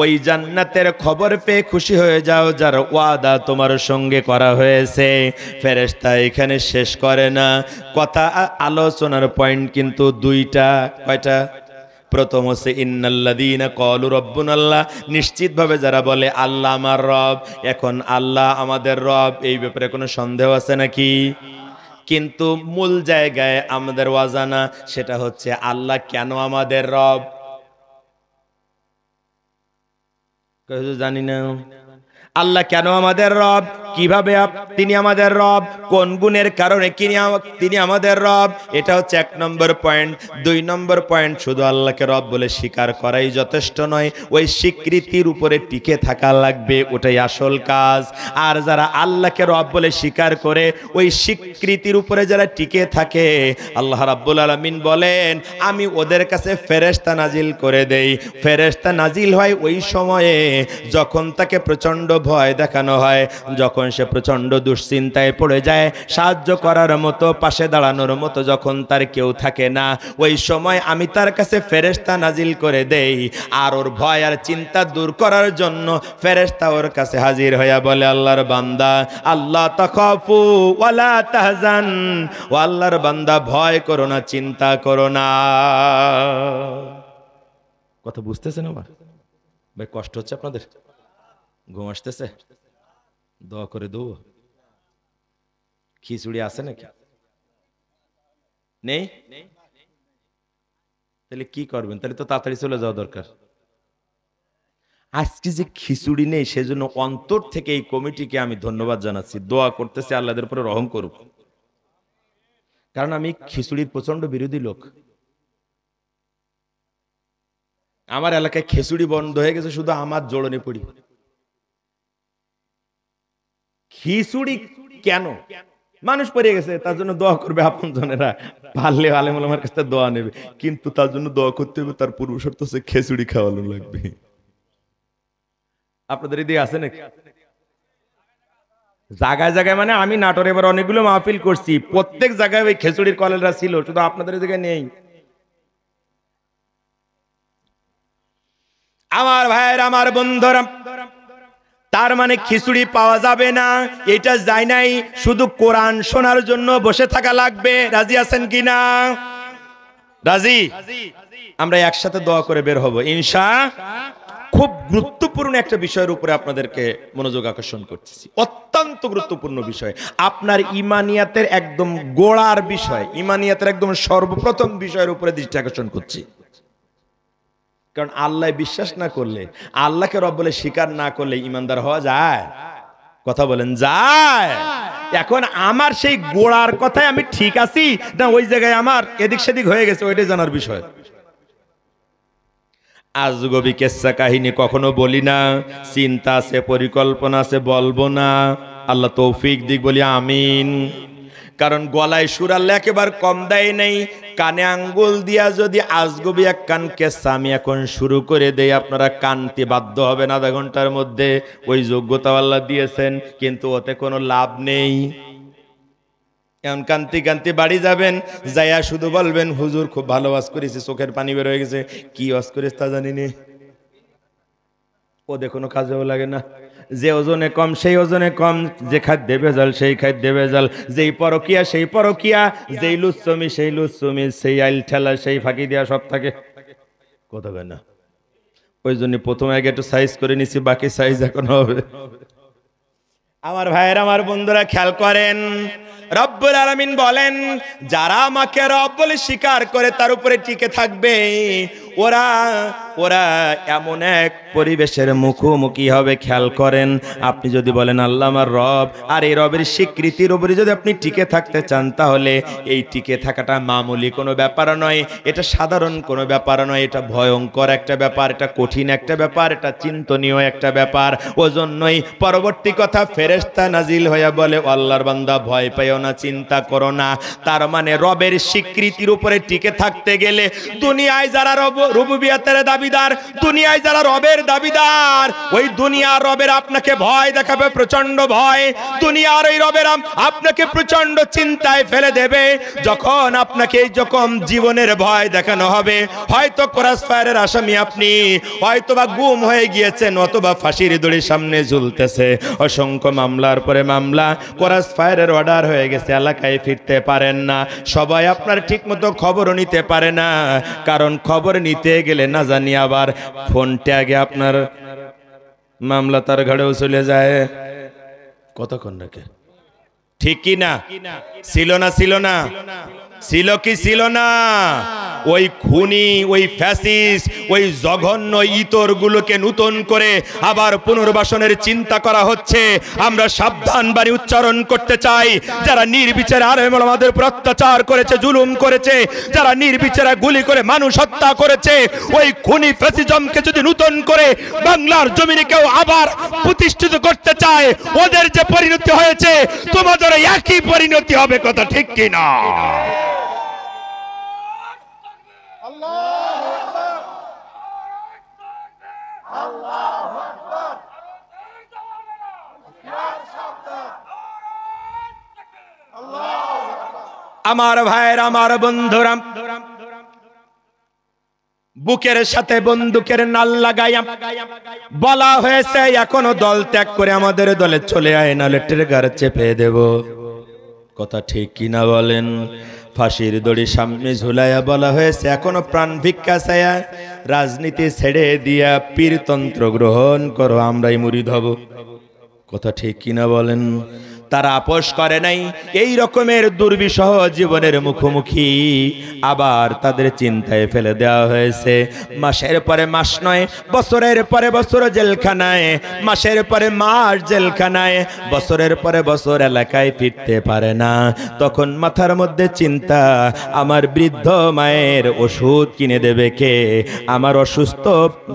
ওই জান্নাতের খবর পেয়ে খুশি হয়ে যাও যার ওয়াদা তোমার সঙ্গে করা হয়েছে। ফেরেশতা এখানে শেষ করে না কথা, আলোচনার পয়েন্ট কিন্তু দুইটা। কয়টা? প্রথম হচ্ছে ইন্নাল্লাযীনা ক্বালু রাব্বুনাল্লাহ, নিশ্চিতভাবে যারা বলে আল্লাহ আমার রব। এখন আল্লাহ আমাদের রব, এই ব্যাপারে কোনো সন্দেহ আছে নাকি? কিন্তু মূল জায়গায় আমাদের ওয়াজানা, সেটা হচ্ছে আল্লাহ কেন আমাদের রব। জানি না আল্লাহ কেন আমাদের রব, কিভাবে তিনি আমাদের রব, কোন গুণের কারণে তিনি আমাদের রব। এটা হচ্ছে 1 নম্বর পয়েন্ট। 2 নম্বর পয়েন্ট, শুধু আল্লাহকে রব বলে স্বীকার করাই যথেষ্ট নয়, ওই স্বীকৃতির উপরে টিকে থাকা লাগবে, ওটাই আসল কাজ। আর যারা আল্লাহকে রব বলে স্বীকার করে ওই স্বীকৃতির উপরে যারা টিকে থাকে, আল্লাহ রাব্বুল আলামিন বলেন আমি ওদের কাছে ফেরেশতা নাজিল করে দেই। ফেরেশতা নাজিল হয় ওই সময়ে যখন তাকে প্রচণ্ড ভয় দেখানো হয়, যখন সে প্রচণ্ড দুশ্চিন্তায় পড়ে যায়, সাহায্য করার মতো, পাশে দাঁড়ানোর মতো যখন তার কেউ থাকে না, ওই সময় আমি তার কাছে ফেরেশতা নাজিল করে দেই। আর ওর ভয় আর চিন্তা দূর করার জন্য ফেরেশতা ওর কাছে হাজির হইয়া বলে আল্লাহর বান্দা আল্লাহ তাখাফু ওয়ালা তাহজান, ও আল্লাহর বান্দা ভয় করো না, চিন্তা করো না। কথা বুঝতেছেন আমার ভাই? কষ্ট হচ্ছে আপনাদের? ঘুম আসতেছে? দোয়া করে দেবো। খিচুড়ি আছে নাকি? নেই? তাহলে কি করবেন? তাহলে তো তাড়াতাড়ি চলে যাওয়া দরকার। আজকে যে খিচুড়ি নেই, সেজন্য অন্তর থেকে এই কমিটিকে আমি ধন্যবাদ জানাচ্ছি, দোয়া করতেছি আল্লাহদের উপরে রহম করুক। কারণ আমি খিচুড়ির প্রচন্ড বিরোধী লোক। আমার এলাকায় খিচুড়ি বন্ধ হয়ে গেছে, শুধু আমার জোড়নে পড়ি। খিচুড়ি কেন? মানুষ পড়ে গেছে, তার জন্য দোয়া করবে আপনজনেরা, পারলে আলেম ওলামার কাছে দোয়া নেবে, কিন্তু তার জন্য দোয়া করতে হবে, তার পূর্ব শর্ত হচ্ছে খিচুড়ি খাওয়ানো লাগবে। আপনাদের এদিকে আছে নাকি? জায়গায় জায়গায়, মানে আমি নাটোরে এবার অনেকগুলো মাহফিল করছি, প্রত্যেক জায়গায় ওই খিচুড়ির কলেরা ছিল, শুধু আপনাদের এদিকে নেই। আমার ভাইয়ের, আমার বন্ধুরা, তার মানে খিচুড়ি পাওয়া যাবে না এটা যায় নাই, শুধু কোরআন শোনার জন্য বসে থাকা লাগবে। রাজি আছেন কিনা? রাজি? আমরা একসাথে দোয়া করে বের হব ইনশাআল্লাহ। খুব গুরুত্বপূর্ণ একটা বিষয়ের উপরে আপনাদেরকে মনোযোগ আকর্ষণ করতেছি, অত্যন্ত গুরুত্বপূর্ণ বিষয়, আপনার ইমানিয়াতের একদম গোড়ার বিষয়, ইমানিয়াতের একদম সর্বপ্রথম বিষয়ের উপরে দৃষ্টি আকর্ষণ করছি। কারণ আল্লাহ বিশ্বাস না করলে, আল্লাহকে রব বলে স্বীকার না করলে ইমানদার হওয়া যায়? কথা বলেন, যায়? এখন আমার সেই গোড়ার কথায় আমি ঠিক আছি না ওই জায়গায় আমার এদিক সেদিক হয়ে গেছে, ওইটাই জানার বিষয়। আজগবি কেচ্ছা কাহিনী কখনো বলি না, চিন্তা আছে, পরিকল্পনা আছে, বলবো না। আল্লাহ তৌফিক দিক, বলি আমিন। কারণ গলায় সুর আল্লাহ একেবারে কম দেয় নেই। কানে আঙ্গুল দিয়া যদি আজগবি এক কান কেচ্ছা আমি এখন শুরু করে দেই, আপনারা কানতে বাধ্য হবেন আধা ঘন্টার মধ্যে। ওই যোগ্যতা আল্লাহ দিয়েছেন, কিন্তু ওতে কোনো লাভ নেই। এমন কান্তি কান্তি বাড়ি যাবেন, যাইয়া শুধু বলবেন হুজুর খুব ভালো ওয়াজ করেছে, চোখের পানি বের হয়ে গেছে। কি ওয়াজ করিস তা জানি নে, ওদের কোনো কাজেও লাগে না। যে ওজনে কম সেই ওজনে কম, যে খাদ্যে ভেজাল সেই খাদ্যে ভেজাল, যেই পরকিয়া সেই পরকিয়া, যেই লুচ্ছমি সেই লুচ্ছমি, সেই আইল ঠেলা সেই ফাঁকি দেওয়া সব থাকে। কথা কয় না? ওই জন্য প্রথমে আগে একটু সাইজ করে নিছি, বাকি সাইজ এখন হবে। আমার ভাইয়ের, আমার বন্ধুরা খেয়াল করেন, রব্বুল আলামিন বলেন যারা আমাকে রব বলে স্বীকার করে তার উপরে টিকে থাকবে, ওরা ওরা এমন এক পরিবেশের মুখোমুখি হবে। খেয়াল করেন, আপনি যদি বলেন আল্লাহ আমার রব, আর এই রবের স্বীকৃতির উপরে যদি আপনি টিকে থাকতে চান, তাহলে এই টিকে থাকাটা মামুলি কোনো ব্যাপার নয়, এটা সাধারণ কোনো ব্যাপার নয়, এটা ভয়ঙ্কর একটা ব্যাপার, এটা কঠিন একটা ব্যাপার, এটা চিন্তনীয় একটা ব্যাপার। ওজন্যই পরবর্তী কথা ফেরেশতা নাজিল হইয়া বলে, আল্লাহর বান্দা ভয় পাইও না, চিন্তা করো না। তার মানে রবের স্বীকৃতির উপরে টিকে থাকতে গেলে, দুনিয়ায় যারা রুবুবিয়তের দাবিদার, দুনিয়ায় যারা রবের দাবিদার, ওই দুনিয়ার রবের আপনাকে ভয় দেখাবে, প্রচন্ড ভয়। দুনিয়ার ওই রবের আপনাকে প্রচন্ড চিন্তায় ফেলে দেবে। যখন আপনাকে যখন জীবনের ভয় দেখানো হবে, হয়তো ক্রস ফায়ারের আসামি আপনি, হয়তোবা গুম হয়ে গিয়েছেন, অথবা ফাঁসির দড়ির সামনে ঝুলতেছে, অসংখ্য মামলার পরে মামলা, ক্রস ফায়ারের অর্ডার হয়ে গেছে, এলাকায় ফিরতে পারেন না, সবাই আপনার ঠিক মতো খবরও নিতে পারে না। কারণ খবর নিতে গেলে না জানি আবার ফোন ট্যাগে আপনার মামলা তার ঘাড়েও চলে যায়। কতক্ষণ রাখে? ঠিক কি না? ছিল না? ছিল না? ছিল কি ছিল না? ওই খুনি, ওই ফ্যাসিস্ট, ওই জঘন্য ইতরগুলোকে নতুন করে আবার পুনর্বাসনের চিন্তা করা হচ্ছে। আমরা সাবধান বাণী উচ্চারণ করতে চাই, যারা নির্বিচারে আলেম ওলামাদের উপর অত্যাচার করেছে, জুলুম করেছে, যারা নির্বিচারে গুলি করে মানুষ হত্যা করেছে, ওই খুনি ফ্যাসিজমকে যদি নতুন করে বাংলার জমিনে কেউ আবার প্রতিষ্ঠিত করতে চায়, ওদের যে পরিণতি হয়েছে তোমাদের একই পরিণতি হবে। কথা ঠিক কি না? আমার ভাইয়ের, আমার বন্ধুরা, বুকের সাথে বন্দুকের নাল লাগাইয়া বলা হয়েছে এখনো দল ত্যাগ করে আমাদের দলে চলে আয়, নালে ট্রিগার চেপে দেব। কথা ঠিক কিনা বলেন? ফাঁসির দড়ি সামনে ঝুলাইয়া বলা হয়েছে এখনো প্রাণ ভিক্ষা চায়া রাজনীতি ছেড়ে দিয়া পীরতন্ত্র গ্রহণ করো, আমরাই মুরিদ হব। কথা ঠিক কিনা বলেন? তারা আপোষ করে নাই। এই রকমের দুর্বিষহ জীবনের মুখোমুখি আবার তাদের চিন্তায় ফেলে দেওয়া হয়েছে। মাসের পরে মাস নয়, বছরের পরে বছর জেলখানায়, মাসের পরে মাস জেলখানায়, বছরের পরে বছর এলাকায় ফিরতে পারে না। তখন মাথার মধ্যে চিন্তা, আমার বৃদ্ধ মায়ের ওষুধ কিনে দেবে কে? আমার অসুস্থ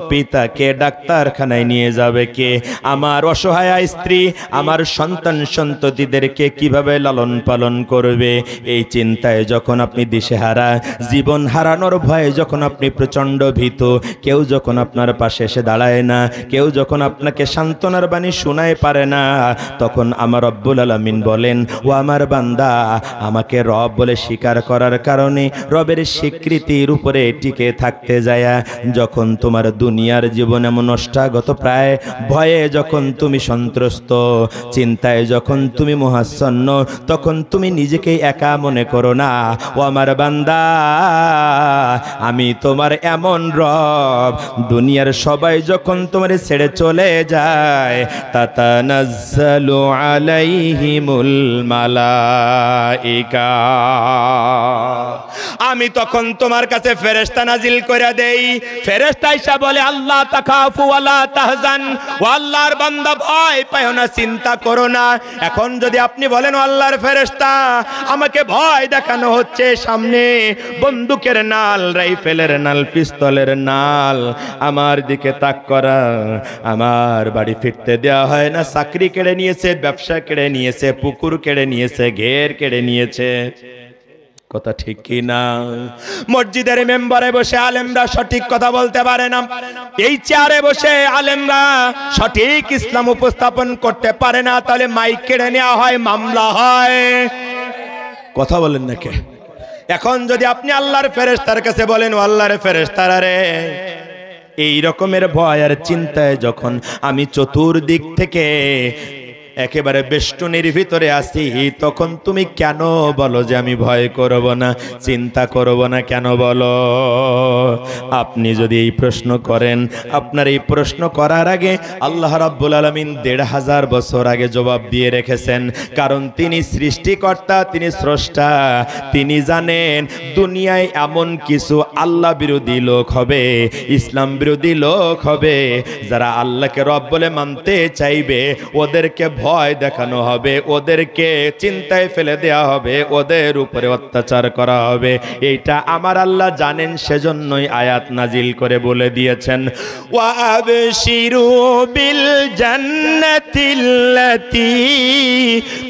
পিতাকে ডাক্তারখানায় নিয়ে যাবে কে? আমার অসহায় স্ত্রী, আমার সন্তান সন্ততিদেরকে কিভাবে লালন পালন করবে? এই চিন্তায় যখন আপনি দিশেহারা, জীবন হারানোর ভয়ে যখন আপনি প্রচন্ড ভীত, কেউ যখন আপনার পাশে এসে দাঁড়ায় না, কেউ যখন আপনাকে সান্ত্বনার বাণী শোনায় পারে না, তখন আমার রব্বুল আলামিন বলেন, ও আমার বান্দা, আমাকে রব বলে স্বীকার করার কারণে রবের স্বীকৃতির উপরে টিকে থাকতে যায়, যখন তোমার দুনিয়ার জীবন এমন নষ্টাগত প্রায়, ভয়ে যখন তুমি সন্ত্রস্ত, চিন্তায় যখন তুমি মহাচ্ছন্ন, তখন তুমি নিজেকে একা মনে করো না। ও আমার বান্দা, আমি তোমার এমন রব, দুনিয়ার সবাই যখন তোমার ছেড়ে চলে যায়, তাতানাজ্জালু আলাইহিমুল মালাইকা, আমি তখন তোমার কাছে ফেরেশতা নাজিল করে দেই। ফেরেশতা আইসা বলে, আল্লাহ তাখাফু ওয়ালা তাহজান, ও আল্লাহর বান্দা ভয় পাও না, চিন্তা করো না। এখন যদি আপনি বলেন, আল্লাহর ফেরেশতা, আমাকে ভয় দেখানো হচ্ছে, সামনে বন্দুকের নাল, রাইফেলের নাল, পিস্তলের নাল আমার দিকে তাক করা, আমার বাড়ি ফিরতে দেওয়া হয় না, চাকরি কেড়ে নিয়েছে, ব্যবসা কেড়ে নিয়েছে, পুকুর কেড়ে নিয়েছে, ঘের কেড়ে নিয়েছে। কথা ঠিক কি না? মসজিদের মেম্বারে বসে আলেমরা সঠিক কথা বলতে পারে না, এই চেয়ারে বসে আলেমরা সঠিক ইসলাম উপস্থাপন করতে পারে না, তাহলে মাইক কেড়ে নেওয়া হয়, মামলা হয়। কথা বলেন না কে? এখন যদি আপনি আল্লাহর ফেরেশতার কাছে বলেন, ও আল্লাহর ফেরেশতারা রে, এই রকমের ভয় আর চিন্তায় যখন আমি চতুর্দিক থেকে একেবারে বেষ্টনীর ভিতরে আসি, তখন তুমি কেন বলো যে আমি ভয় করব না, চিন্তা করব না? কেন বলো? আপনি যদি এই প্রশ্ন করেন, আপনার এই প্রশ্ন করার আগে আল্লাহ রাব্বুল আলামিন ১৫০০ বছর আগে জবাব দিয়ে রেখেছেন। কারণ তিনি সৃষ্টিকর্তা, তিনি স্রষ্টা, তিনি জানেন দুনিয়ায় এমন কিছু আল্লাহ বিরোধী লোক হবে, ইসলাম বিরোধী লোক হবে, যারা আল্লাহকে রব বলে মানতে চাইবে, ওদেরকে ভয় দেখানো হবে, ওদেরকে চিন্তায় ফেলে দেয়া হবে, ওদের উপরে অত্যাচার করা হবে। এইটা আমার আল্লাহ জানেন, সেজন্যই আয়াত নাজিল করে বলে দিয়েছেন, ওয়া আবশিরু বিল জান্নাতিল্লাতী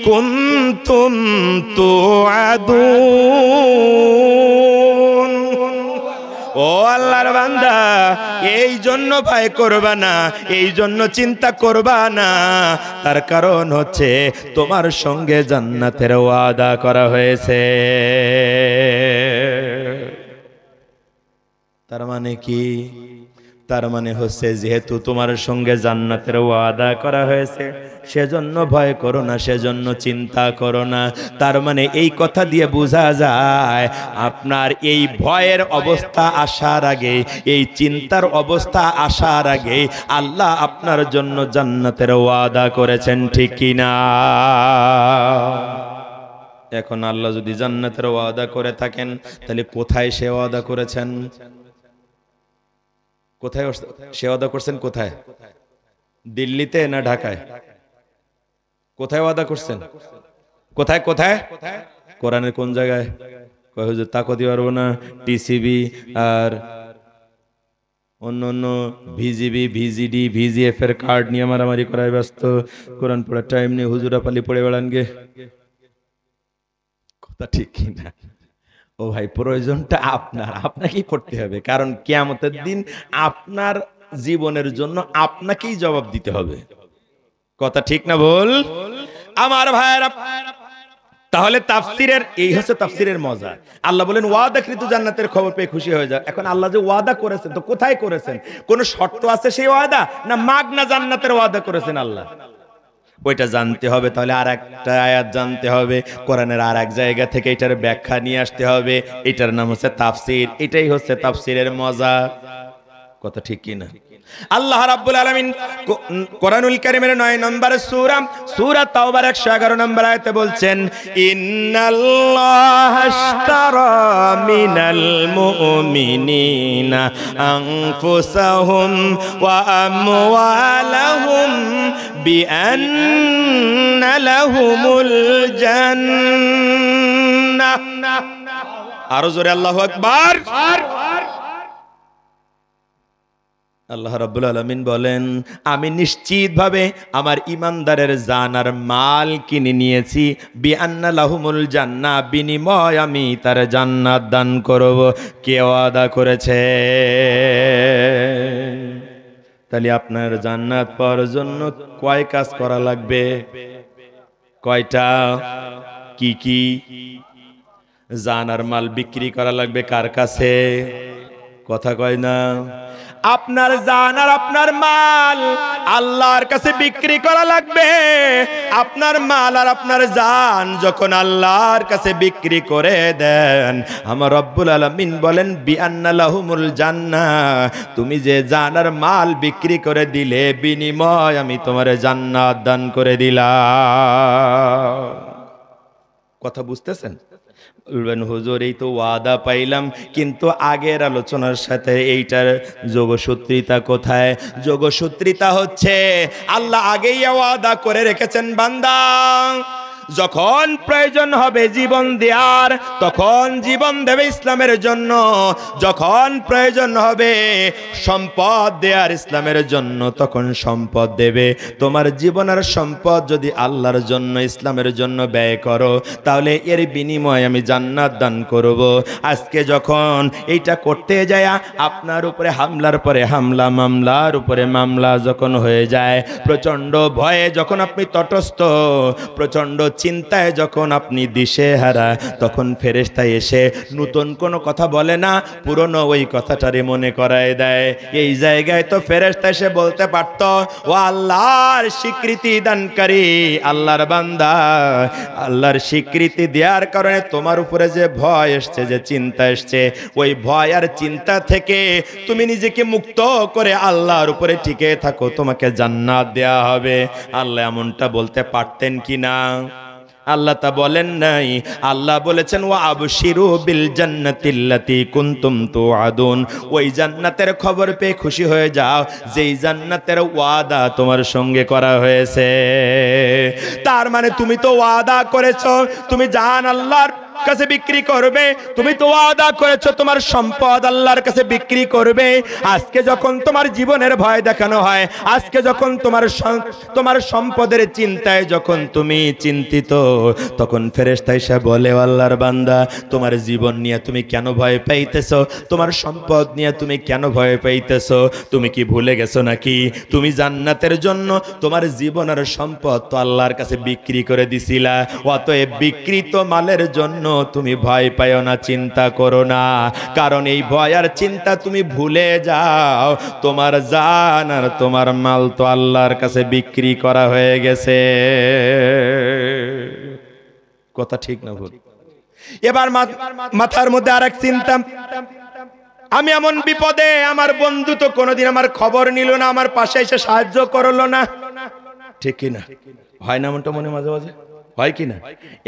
কুনতুম তুআদুন। ও আল্লাহর বান্দা, এই জন্য ভয় করবা না, এই জন্য চিন্তা করবা না, তার কারণ হচ্ছে তোমার সঙ্গে জান্নাতের ওয়াদা করা হয়েছে। তার মানে কি? তার মানে হচ্ছে যেহেতু তোমার সঙ্গে জান্নাতের ওয়াদা করা হয়েছে, সেজন্য ভয় করো না, সেজন্য চিন্তা করো না। তার মানে এই কথা দিয়ে বোঝা যায়, আপনার এই ভয়ের অবস্থা আসার আগে, এই চিন্তার অবস্থা আসার আগে আল্লাহ আপনার জন্য জান্নাতের ওয়াদা করেছেন, ঠিক কি না? এখন আল্লাহ যদি জান্নাতের ওয়াদা করে থাকেন, তাহলে কোথায় সে ওয়াদা করেছেন? কোথায় সে ওয়াদা করছেন? কোথায়? দিল্লিতে না ঢাকায়? কোথায় ওয়াদা করছেন? কোথায় কোথায়? কোরআনের কোন জায়গায়? কয় হুজুর তা কইতে পারবো না, টিসিবি আর অন্য অন্য ভিজিবি, ভিজিডি, ভিজিএফ এর কার্ড নিয়ে মারামারি করায় ব্যস্ত, কোরআন পড়ার টাইম নেই, হুজুরা পালি পড়ে বেড়ান গে। কথা ঠিক কিনা? ও ভাই, প্রয়োজনটা আপনার, আপনাকেই পড়তে হবে, কারণ কিয়ামতের দিন আপনার জীবনের জন্য আপনাকেই জবাব দিতে হবে। কথা ঠিক না বল আমার ভাইয়েরা? তাহলে তাফসিরের এই হচ্ছে তাফসিরের মজা। আল্লাহ বলেন ওয়াদাকৃত জান্নাতের খবর পেয়ে খুশি হয়ে যায়। এখন আল্লাহ যে ওয়াদা করেছেন, তো কোথায় করেছেন? কোন শর্ত আছে সেই ওয়াদা, না মাগনা জান্নাতের ওয়াদা করেছেন আল্লাহ? ওইটা জানতে হবে। তাহলে আর একটা আয়াত জানতে হবে, কোরআনের আর এক জায়গা থেকে এটার ব্যাখ্যা নিয়ে আসতে হবে। এটার নাম হচ্ছে তাফসির। এটাই হচ্ছে তাফসিরের মজা। কথা ঠিক কিনা? আল্লাহ রাব্বুল আলামিন কোরআনুল কারীমের 9 নম্বর সূরা তাওবার 111 নম্বর আয়াতে বলছেন, ইন্নাল্লাহা আশতারা মিনাল মুমিনিনা আনফুসাহুম ওয়া আমওয়ালাহুম বিআন্না লাহুমুল জান্নাহ। আরো জোরে আল্লাহু আকবার। আল্লাহ রাব্বুল আলামিন বলেন, আমি নিশ্চিতভাবে আমার ইমানদারের জান আর মাল কিনে নিয়েছি, বিআন্না লাহুমুল জান্নাহ, বিনিময় আমি তার জান্নাত দান করব। কে ওয়াদা করেছে? তাহলে আপনার জান্নাত পাওয়ার জন্য কয় কাজ করা লাগবে? কয়টা? কি কি? জান আর মাল বিক্রি করা লাগবে কার কাছে? কথা কয় না। আপনার জান আর আপনার মাল আল্লাহর কাছে বিক্রি করা লাগবে। আপনার মাল আর আপনার জান যখন আল্লাহর কাছে বিক্রি করে দেন, আমার রব্বুল আলামিন বলেন, বিআন্না লাহুমুল জান্নাহ, তুমি যে জান আর মাল বিক্রি করে দিলে, বিনিময় আমি তোমার জান্নাত দান করে দিলাম। কথা বুঝতেছেন? বলবেন হুজুর এই তো ওয়াদা পাইলাম, কিন্তু আগের আলোচনার সাথে এইটার যোগসূত্রিতা কোথায়? যোগসূত্রিতা হচ্ছে আল্লাহ আগেই ওয়াদা করে রেখেছেন, বান্দা যখন প্রয়োজন হবে জীবন দেওয়ার, তখন জীবন দেবে ইসলামের জন্য। যখন প্রয়োজন হবে সম্পদ দেওয়ার ইসলামের জন্য, তখন সম্পদ দেবে। তোমার জীবন আর সম্পদ যদি আল্লাহর জন্য, ইসলামের জন্য ব্যয় করো, তাহলে এর বিনিময়ে আমি জান্নাত দান করব। আজকে যখন এইটা করতে যায় আপনার উপরে হামলার পরে হামলা, মামলার উপরে মামলা যখন হয়ে যায়, প্রচণ্ড ভয়ে যখন আপনি তটস্থ, প্রচণ্ড চিন্তায় যখন আপনি দিশেহারা, তখন ফেরেশতা এসে নতুন কোনো কথা বলে না, পুরনো ওই কথাটারে মনে করায় দেয়। এই জায়গায় তো ফেরেশতা এসে বলতে পারতো, ও আল্লাহর স্বীকৃতি দানকারী, আল্লাহর বান্দা, আল্লাহর স্বীকৃতি দেওয়ার কারণে তোমার উপরে যে ভয় এসছে, যে চিন্তা এসছে, ওই ভয় আর চিন্তা থেকে তুমি নিজেকে মুক্ত করে আল্লাহর উপরে টিকে থাকো, তোমাকে জান্নাত দেয়া হবে। আল্লাহ এমনটা বলতে পারতেন কি না? আল্লাহ তা বলেন নাই। আল্লাহ বলেছেন, ওয়া আবশিরু বিল জান্নাতিল্লাতী কুনতুম তুআদুন, ওই জান্নাতের খবর পেয়ে খুশি হয়ে যাও যেই জান্নাতের ওয়াদা তোমার সঙ্গে করা হয়েছে। তার মানে তুমি তো ওয়াদা করেছো তুমি জান আল্লাহর কাছে বিক্রি করবে, তুমি তো ওয়াদা করেছো তোমার সম্পদ আল্লাহর কাছে বিক্রি করবে। আজকে যখন তোমার জীবনের ভয় দেখানো হয়, আজকে যখন তোমার সম্পদের চিন্তায় যখন তুমি চিন্তিত, তখন ফেরেশতা এসে বলে, আল্লাহর বান্দা, তোমার জীবন নিয়ে তুমি কেন ভয় পাইতেছো? তোমার সম্পদ নিয়ে তুমি কেন ভয় পাইতেছো? তুমি কি ভুলে গেছো নাকি তুমি জান্নাতের জন্য তোমার জীবন আর সম্পদ তো আল্লাহর কাছে বিক্রি করে দিছিলা? অতএব বিক্রিত মালের জন্য তুমি ভয় পাইও না, চিন্তা করো না। কারণ এই ভয় আর চিন্তা তুমি ভুলে যাও, তোমার জান আর তোমার মাল তো আল্লাহর কাছে বিক্রি করা হয়ে গেছে। কথা ঠিক না ভুল? এবার মাথার মধ্যে আরেক চিন্তা, আমি এমন বিপদে, আমার বন্ধু তো কোনোদিন আমার খবর নিল না, আমার পাশে এসে সাহায্য করলো না। ঠিক কি না? হয় না এমনটা মনে মাঝে মাঝে? হয় কি না?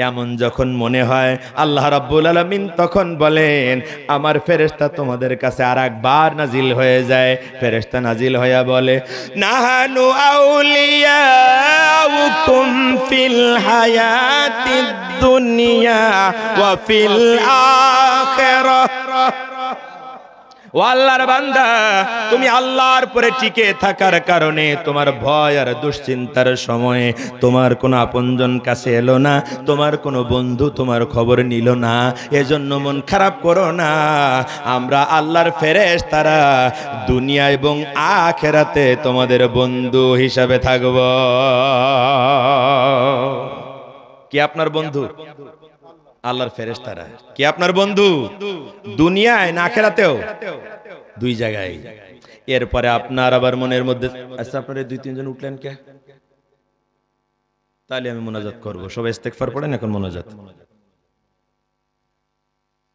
এমন যখন মনে হয়, আল্লাহ রাব্বুল আলামিন তখন বলেন, আমার ফেরেশতা তোমাদের কাছে আরেকবার নাজিল হয়ে যায়। ফেরেশতা নাজিল হইয়া বলে, নাহানু আউলিয়াউকুম ফিল হায়াতিদ দুনিয়া ওয়া ফিল আখিরাহ। ও আল্লাহর বান্দা, তুমি আল্লাহর পরে টিকে থাকার কারণে তোমার ভয় আর দুশ্চিন্তার সময়ে তোমার কোনো আপনজন কাছে এলো না, তোমার কোনো বন্ধু তোমার খবর নিল না, এজন্য মন খারাপ করো না। আমরা আল্লাহর ফেরেশতারা দুনিয়া এবং আখিরাতে তোমাদের বন্ধু হিসাবে থাকব। কি আপনার বন্ধু? আল্লাহর ফেরেশতারা। কি আপনার বন্ধু? দুনিয়ায় না আখিরাতেও? দুই জায়গায়। এরপরে আপনার আবার মনের মধ্যে, আচ্ছা আপনারা দুই তিনজন উঠলেন কে? তাহলে আমি মোনাজাত করব। সবাই ইস্তেগফার পড়েন, এখন মোনাজাত।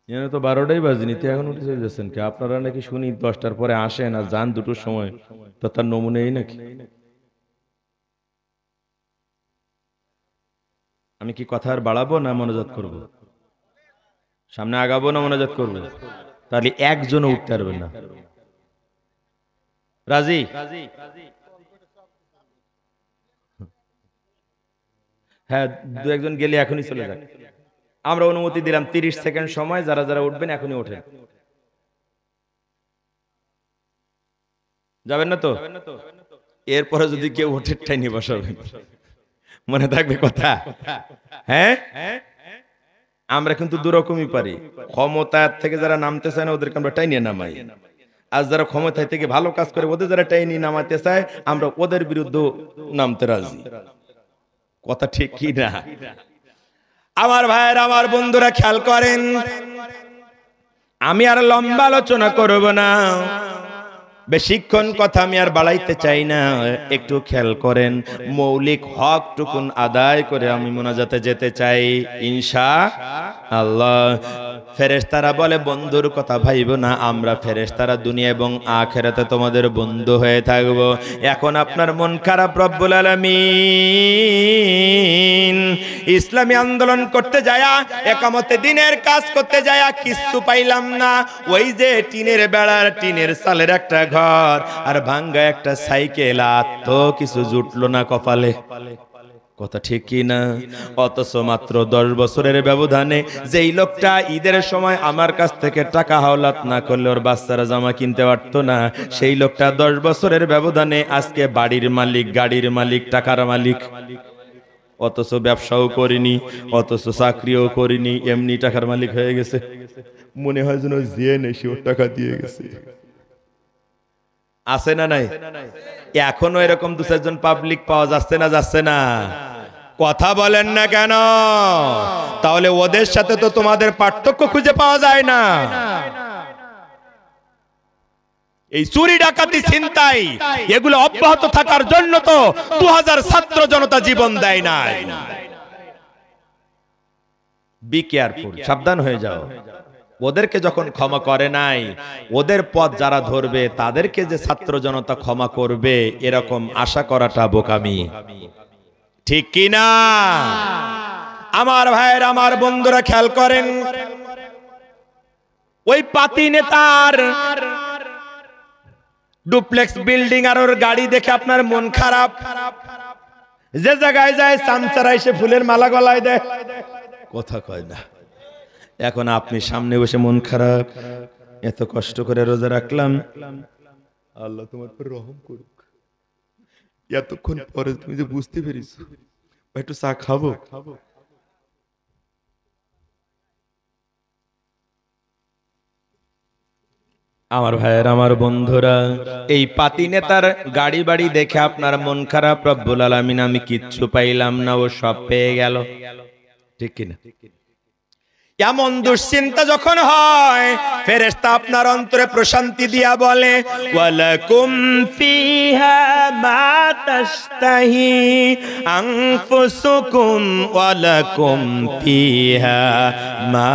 এখানে তো 12টাই বাজেনি, তো এখন উঠে চলে যাচ্ছেন কে? আপনারা নাকি শুনি 10টার পরে আসেন আর যান 2টোর সময়, তো তার নমুনেই নাকি? আমি কি কথা আর বাড়াবো না মোনাজাত করব? সামনে আগাবো না মোনাজাত করব? তাহলে একজনও উঠতে পারবেন না। রাজি? হ্যাঁ, দু একজন গেলে এখনই চলে যাক। আমরা অনুমতি দিলাম 30 সেকেন্ড সময়, যারা যারা উঠবেন এখনই ওঠেন। যাবেন না তো? এরপরে যদি কেউ ওঠে টাইনি বসাবেন, মনে থাকবে কথা। হ্যাঁ, আমরা কিন্তু দুরকমই পারি। ক্ষমতার থেকে যারা নামতে চায় না ওদেরকে আমরা টাইনিয়ে নামাই, আর যারা ক্ষমতায় থেকে ভালো কাজ করে ওদের যারা টাইনিয়ে নামাতে চায় আমরা ওদের বিরুদ্ধে নামতে রাজি। কথা ঠিক কি না? আমার ভাইয়ের, আমার বন্ধুরা খেয়াল করেন, আমি আর লম্বা আলোচনা করব না, বেশিক্ষণ কথা আমি আর বাড়াইতে চাই না। একটু খেয়াল করেন, মৌলিক হক টুকুন আদায় করে আমি মোনাজাতে যেতে চাই ইনশাআল্লাহ। ফেরেশতারা বলে, বন্ধুর কথা ভাইব না, আমরা ফেরেশতারা দুনিয়া এবং আখিরাতে তোমাদের বন্ধু হয়ে থাকব। এখন আপনার মন খারাপ, রব্বুল আলামিন ইসলামী আন্দোলন করতে যায়া, একামতে দিনের কাজ করতে যায়া কিছু পাইলাম না। ওই যে টিনের বেড়ার, টিনের চালের একটা ঘর আর ভাঙ্গা একটা সাইকেল, আর তো কিছু জুটলো না কপালে। কথা ঠিক কি না? অথচ মাত্র 10 বছরের ব্যবধানে যেই লোকটা ঈদের সময় আমার কাছ থেকে টাকা হাওলাত না করলে ওর বাচ্চারা জামা কিনতে পারতো না, সেই লোকটা 10 বছরের ব্যবধানে আজকে বাড়ির মালিক, গাড়ির মালিক, টাকার মালিক। অথচ ব্যবসাও করিনি, অথচ চাকরিও করিনি, এমনি টাকার মালিক হয়ে গেছে। মনে হয় যেন যে নেশি ওর টাকা দিয়ে গেছে। আছে না নাই? এখনো এরকম 2-4 জন পাবলিক পাওয়া যাচ্ছে না? যাচ্ছে না? কথা বলেন না কেন? তাহলে ওদের সাথে তো তোমাদের পার্থক্য খুঁজে পাওয়া যায় না। এই চুরি ডাকাতি ছিনতাই এগুলো অব্যাহত থাকার জন্য তো 2000 ছাত্র জনতা জীবন দেয় নাই। বি কেয়ারফুল, সাবধান হয়ে যাও। ওদেরকে যখন ক্ষমা করে নাই, ওদের পথ যারা ধরবে তাদেরকে যে ছাত্র জনতা ক্ষমা করবে এরকম আশা করাটা বোকামি, ঠিক কি না? আমার ভাইয়ের, আমার বন্ধুরা খেয়াল করেন, ওই পাতি নেতার ডুপ্লেক্স বিল্ডিং আর ওর গাড়ি দেখে আপনার মন খারাপ। যে জায়গায় যায় চামচারা এসে ফুলের মালা গলায় দেয়, কথা কয় না। এখন আপনি সামনে বসে মন খারাপ, এত কষ্ট করে রোজা রাখলাম, আল্লাহ তোমার উপর রহম করুক, এতক্ষণ পরে তুমি যে বুঝতে পেরেছো, একটু চা খাবো। আমার ভাইয়ের, আমার বন্ধুরা, এই পাতি নেতার গাড়ি বাড়ি দেখে আপনার মন খারাপ। রব্বুল আলামিন আমি কিচ্ছু পাইলাম না, ও সব পেয়ে গেল, ঠিক কিনা? এমন দুশ্চিন্তা যখন হয়, ফেরেশতা আপনার অন্তরে প্রশান্তি দিয়া বলে, ওয়ালাকুম ফিহা মা তাশতাহি আনফুসুকুম ওয়ালাকুম ফিহা মা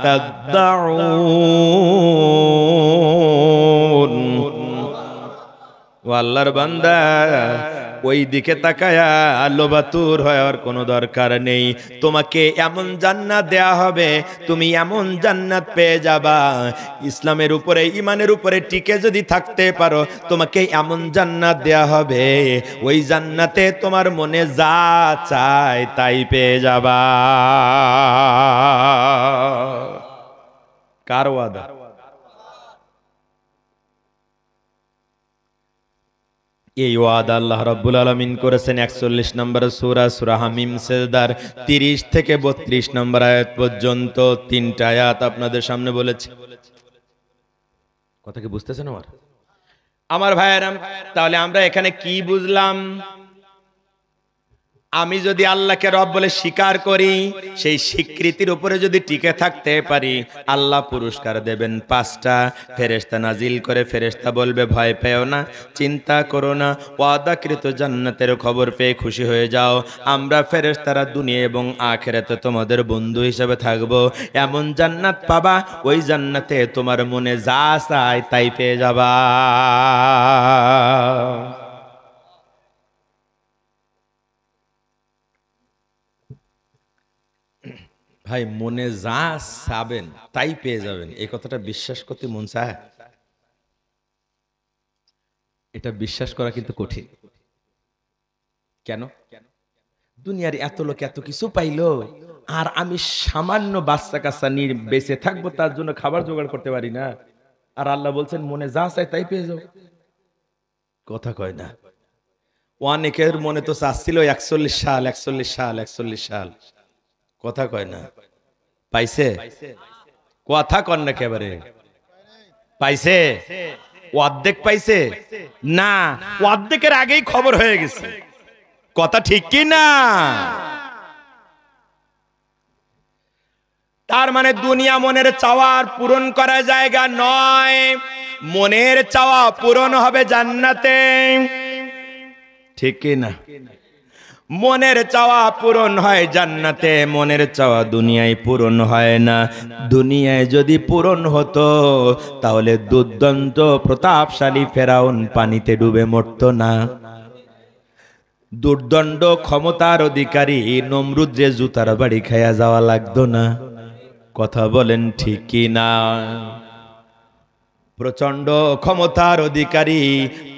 তাদউন। ও আল্লাহর বান্দা, ওই দিকে তাকায়া লোবাতুর হওয়ার কোনো দরকার নেই। তোমাকে এমন জান্নাত দেয়া হবে, তুমি এমন জান্নাত পেয়ে যাবা, ইসলামের উপরে, ঈমানের উপরে টিকে যদি থাকতে পারো, তোমাকে এমন জান্নাত দেয়া হবে, ওই জান্নাতে তোমার মনে যা চায় তাই পেয়ে যাবা। কার ওয়াদা? এই ওয়াদা আল্লাহ রাব্বুল আলামিন করেছেন 41 নম্বর সূরা, সূরা হামিম সেজদার 30 থেকে 32 নম্বর আয়াত পর্যন্ত। 3টা আয়াত আপনাদের সামনে বলেছি। কথা কি বুঝতেছেন আমার ভাইয়েরা? তাহলে আমরা এখানে কি বুঝলাম? আমি যদি আল্লাহকে রব বলে স্বীকার করি, সেই স্বীকৃতির উপরে যদি টিকে থাকতে পারি, আল্লাহ পুরস্কার দেবেন 5টা। ফেরেশতা নাজিল করে ফেরেশতা বলবে, ভয় পেও না, চিন্তা করো না, ওয়াদাকৃত জান্নাতের খবর পেয়ে খুশি হয়ে যাও। আমরা ফেরেশতারা দুনিয়া এবং আখিরাতে তোমাদের বন্ধু হিসেবে থাকব। এমন জান্নাত পাবা, ওই জান্নাতে তোমার মনে যা চায় তাই পেয়ে যাবা। ভাই, মনে যা চাবেন তাই পেয়ে যাবেন, এই কথাটা বিশ্বাস করতে মন চায়? এটা বিশ্বাস করা কিন্তু কঠিন। কেন? দুনিয়ার এত লোক এত কিছু পাইলো, আর আমি সামান্য বাচ্চা কাচ্চা নিয়ে বেঁচে থাকবো, তার জন্য খাবার জোগাড় করতে পারি না। আর আল্লাহ বলছেন মনে যা চায় তাই পেয়ে যাও, কথা কয় না। অনেকের মনে তো চাচ্ছিল 41 সাল, 41 সাল, 41 সাল, কথা কয় না। পাইছে? কথা কন না, একেবারে পাইছে? অর্ধেক পাইছে না, অর্ধেকের আগেই খবর হয়ে গেছে, কথা ঠিক কি না? তার মানে দুনিয়া মনের চাওয়ার পূরণ করা জায়গা নয়, মনের চাওয়া পূরণ হবে জান্নাতে, ঠিক কি না? মনের চাওয়া পূরণ হয় জান্নাতে, মনের চাওয়া দুনিয়ায় পূরণ হয় না। দুনিয়ায় যদি পূরণ হতো, তাহলে দুর্দান্ত প্রতাপশালী ফেরাউন পানিতে ডুবে মরতো না। দুর্দণ্ড ক্ষমতার অধিকারী নমরুদ্রে জুতার বাড়ি খাইয়া যাওয়া লাগতো না, কথা বলেন ঠিক কি না? প্রচন্ড ক্ষমতার অধিকারী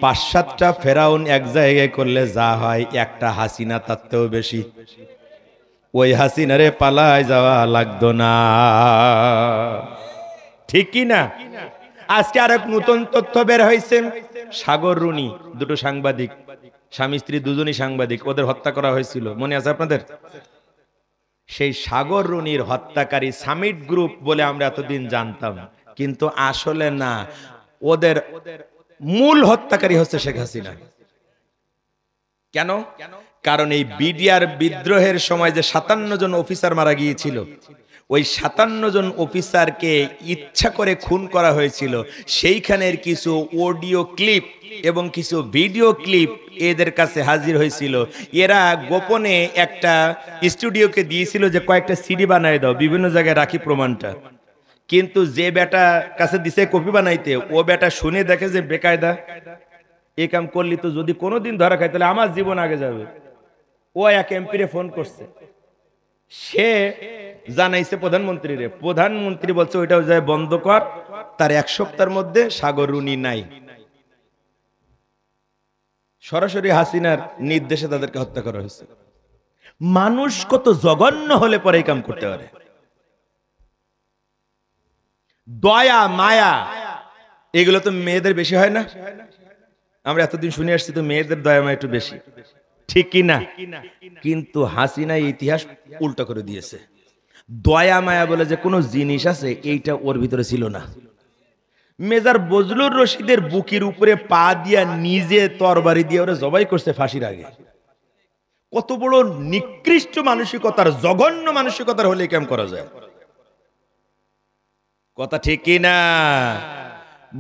5-7টা ফেরাউন এক জায়গায় করলে যা হয়, একটা হাসিনা তাতেও বেশি, ওই হাসিনারে পালায় যাওয়া লাগতো না, ঠিক কি না? আজকে আরেক নতুন তথ্য বের হয়েছে, সাগর রুনি, দুটো সাংবাদিক, স্বামী স্ত্রী দুজনই সাংবাদিক, ওদের হত্যা করা হয়েছিল, মনে আছে আপনাদের? সেই সাগর রুনির হত্যাকারী সামিট গ্রুপ বলে আমরা এতদিন জানতাম, কিন্তু আসলে না, ওদের মূল হত্যাকারী হচ্ছে শেখ হাসিনা। কেন? কারণ এই বিডিআর বিদ্রোহের সময় যে 57 জন অফিসার মারা গিয়েছিল, ওই 57 জন অফিসারকে ইচ্ছা করে খুন করা হয়েছিল। সেইখানের কিছু অডিও ক্লিপ এবং কিছু ভিডিও ক্লিপ এদের কাছে হাজির হয়েছিল। এরা গোপনে একটা স্টুডিওকে দিয়েছিল যে কয়েকটা সিডি বানায় দাও, বিভিন্ন জায়গায় রাখি প্রমাণটা। কিন্তু যে বেটা কাছে দিছে কপি বানাইতে, ও বেটা শুনে দেখে যে বেকায়দা, এই কাম করলি তো যদি কোনোদিন ধরা খায় তাহলে আমার জীবন আগে যাবে। ও এক এমপিরে ফোন করছে, সে জানাইছে প্রধানমন্ত্রীরে, প্রধানমন্ত্রী বলছে ওইটাও যায় বন্ধ কর, তার 1 সপ্তাহের মধ্যে সাগররুনি নাই। সরাসরি হাসিনার নির্দেশে তাদেরকে হত্যা করা হয়েছে। মানুষ কত জঘন্য হলে পরে এই কাম করতে পারে? দয়া মায়া এগুলো তো মেয়েদের বেশি হয় না? আমরা এতদিন শুনে আসছি তো মেয়েদের দয়া মায়া একটু বেশি, ঠিক কি না? কিন্তু হাসিনা ইতিহাস উল্টো করে দিয়েছে। দয়া মায়া বলে যে কোনো জিনিস আছে এইটা ওর ভিতরে ছিল না। মেজর বজলুর রশিদের বুকের উপরে পা দিয়া নিজে তরবারি দিয়ে ওরা জবাই করছে ফাঁসির আগে। কত বড় নিকৃষ্ট মানসিকতার, জঘন্য মানসিকতার হলে কেমন করা যায়? কথা ঠিক কি না?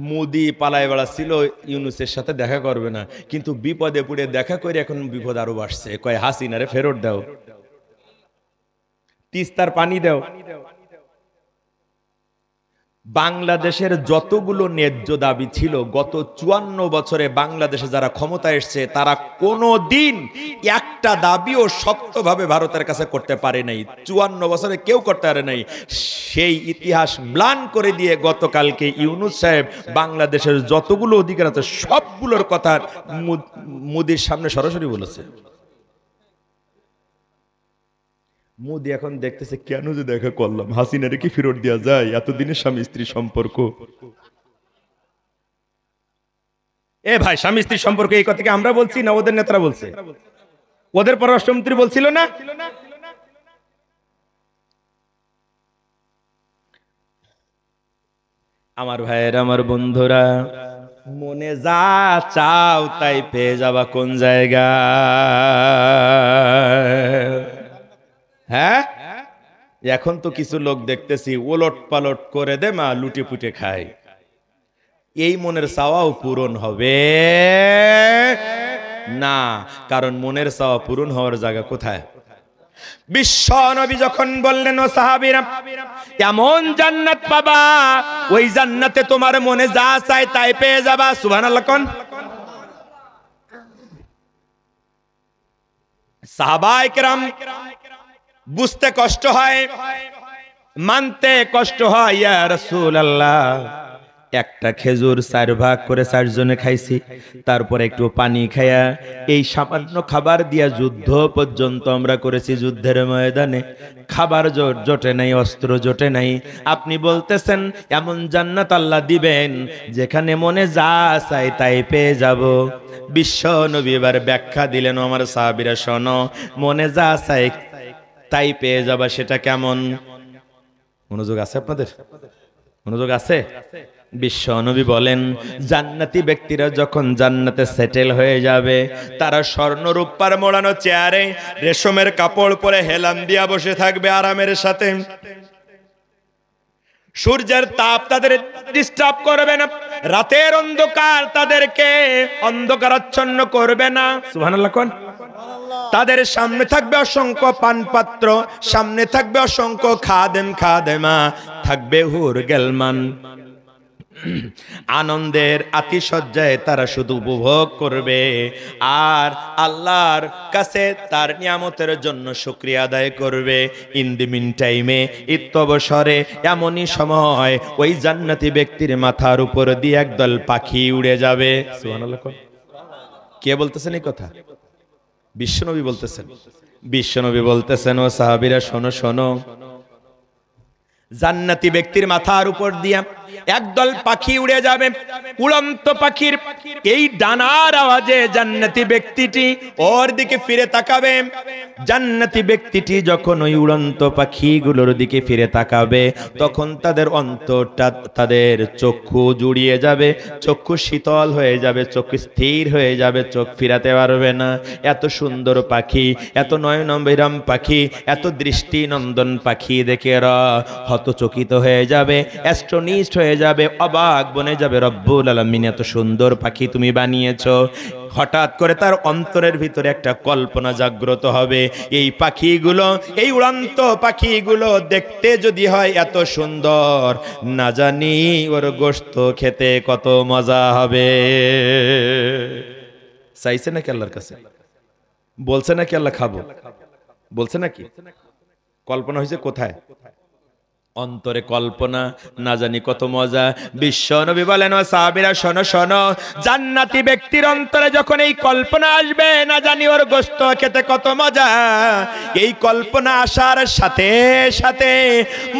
মোদি পালায় বেড়াচ্ছিল ইউনূসের সাথে দেখা করবে না, কিন্তু বিপদে পড়ে দেখা করে এখন বিপদ আরো বাড়ছে। কয় হাসিনারে ফেরত দাও, তিস্তার পানি দাও। বাংলাদেশের যতগুলো ন্যায্য দাবি ছিল গত 54 বছরে বাংলাদেশে যারা ক্ষমতা এসছে তারা কোনোদিন একটা দাবিও শক্তভাবে ভারতের কাছে করতে পারে নাই। 54 বছরে কেউ করতে পারে নাই। সেই ইতিহাস ম্লান করে দিয়ে গতকালকে ইউনূস সাহেব বাংলাদেশের যতগুলো অধিকার আছে সবগুলোর কথা মোদির সামনে সরাসরি বলেছে। মোদি এখন দেখতেছে কেন যে দেখা করলাম, হাসিনারে কি ফেরত দেওয়া যায়? এতদিনের স্বামী স্ত্রী সম্পর্ক। এ ভাই, স্বামী স্ত্রী সম্পর্ক এই কথাকে আমরা বলছি না ওদের নেতারা বলছে? ওদের পররাষ্ট্রমন্ত্রী বলছিল না? আমার ভাইয়ের, আমার বন্ধুরা, মনে যা চাও তাই পেয়ে যাবা কোন জায়গা? হ্যাঁ, এখন তো কিছু লোক দেখতেছি ওলট পালট করে দে মা, লুটে পুটে খায়। এই মনের চাওয়াও পূরণ হবে না, কারণ মনের চাওয়া পূরণ হওয়ার জায়গা কোথায়? বিশ্ব নবী যখন বললেন ও সাহাবীরা এমন জান্নাত পাবা, ওই জান্নাতে তোমার মনে যা চায় তাই পেয়ে যাবা। সুবহানাল্লাহ কোন? সাহাবায়ে কেরাম বুঝতে কষ্ট হয়, মানতে কষ্ট হয়। ইয়া রাসূলুল্লাহ, একটা খেজুর 4 ভাগ করে 4 জনে খাইছি, তারপরে একটু পানি খায়া এই সামান্য খাবার দিয়া যুদ্ধ পর্যন্ত আমরা করেছি। যুদ্ধের ময়দানে খাবার জোটে নাই, অস্ত্র জোটে নাই। আপনি বলতেছেন এমন জান্নাত আল্লাহ দিবেন যেখানে মনে যা চাই তাই পেয়ে যাব। বিশ্ব নবী এবার ব্যাখ্যা দিলেন, আমার সাহাবীরা শোনো, মনে যা চাই তাই পেয়ে যাবা সেটা কেমন? মনোযোগ আছে আপনাদের? মনোযোগ আছে? বিশ্ব নবী বলেন, জান্নাতি ব্যক্তিরা যখন জান্নাতে সেটেল হয়ে যাবে, তারা স্বর্ণ রূপার মোড়ানো চেয়ারে রেশমের কাপড় পরে হেলান দিয়া বসে থাকবে আরামের সাথে। সূর্যের তাপ তাদের ডিস্টার্ব করবে না, রাতের অন্ধকার তাদেরকে অন্ধকারাচ্ছন্ন করবে না। সুবহানাল্লাহ কোন? তাদের সামনে থাকবে অসংখ্য পানপাত্র, সামনে থাকবে অসংখ্য খাদেম খাদেমা, থাকবে হুর গেলমান। আনন্দের আতিশয্যায় তারা শুধু উপভোগ করবে আর আল্লাহর কাছে তার নিয়ামতের জন্য শুকরিয়া আদায় করবে। ইন দি মিন টাইমে, ইত্যবসরে, এমনই সময় ওই জান্নাতি ব্যক্তির মাথার উপর দিয়ে একদল পাখি উড়ে যাবে। সুবহানাল্লাহ। কে বলতেছেন এই কথা? বিশ্বনবী বলতেছেন। বিশ্বনবী বলতেছেন, ও সাহাবীরা শোনো শোনো, জান্নাতি ব্যক্তির মাথার উপর দিয়া একদল পাখি উড়ে যাবে। উড়ন্ত পাখির এই ডানার আওয়াজে জান্নাতি ব্যক্তিটি ওর দিকে ফিরে তাকাবে। জান্নাতি ব্যক্তিটি যখন ওই উড়ন্ত পাখিগুলোর দিকে ফিরে তাকাবে, তখন তাদের অন্তরটা, তাদের চক্ষু জুড়িয়ে যাবে, চক্ষু শীতল হয়ে যাবে, চক্ষু স্থির হয়ে যাবে, চোখ ফিরাতে পারবে না। এত সুন্দর পাখি, এত নয়নবিরাম পাখি, এত দৃষ্টিনন্দন পাখি দেখে এরা হতচকিত হয়ে যাবে, অ্যাস্ট্রনিস্ট হয়ে যাবে, অবাক বনে যাবে। রব্বুল আলামিন, এত সুন্দর পাখি তুমি বানিয়েছো। হঠাৎ করে তার অন্তরের ভিতরে একটা কল্পনা জাগ্রত হবে, এই পাখিগুলো, এই উড়ন্ত পাখিগুলো দেখতে যদি হয় এত সুন্দর, না জানি ওর গোশত খেতে কত মজা হবে। চাইছে নাকি আল্লাহর কাছে? বলছে নাকি আল্লাহ খাবো? বলছে নাকি? কল্পনা হয়েছে কোথায়? অন্তরে কল্পনা, না জানি কত মজা। বিশ্ব নবী বলেন, ও সাহাবীরা শোনো শোনো, জান্নাতি ব্যক্তির অন্তরে যখন এই কল্পনা আসবে, না জানি ওর গোশত খেতে কত মজা, এই কল্পনা আসার সাথে সাথে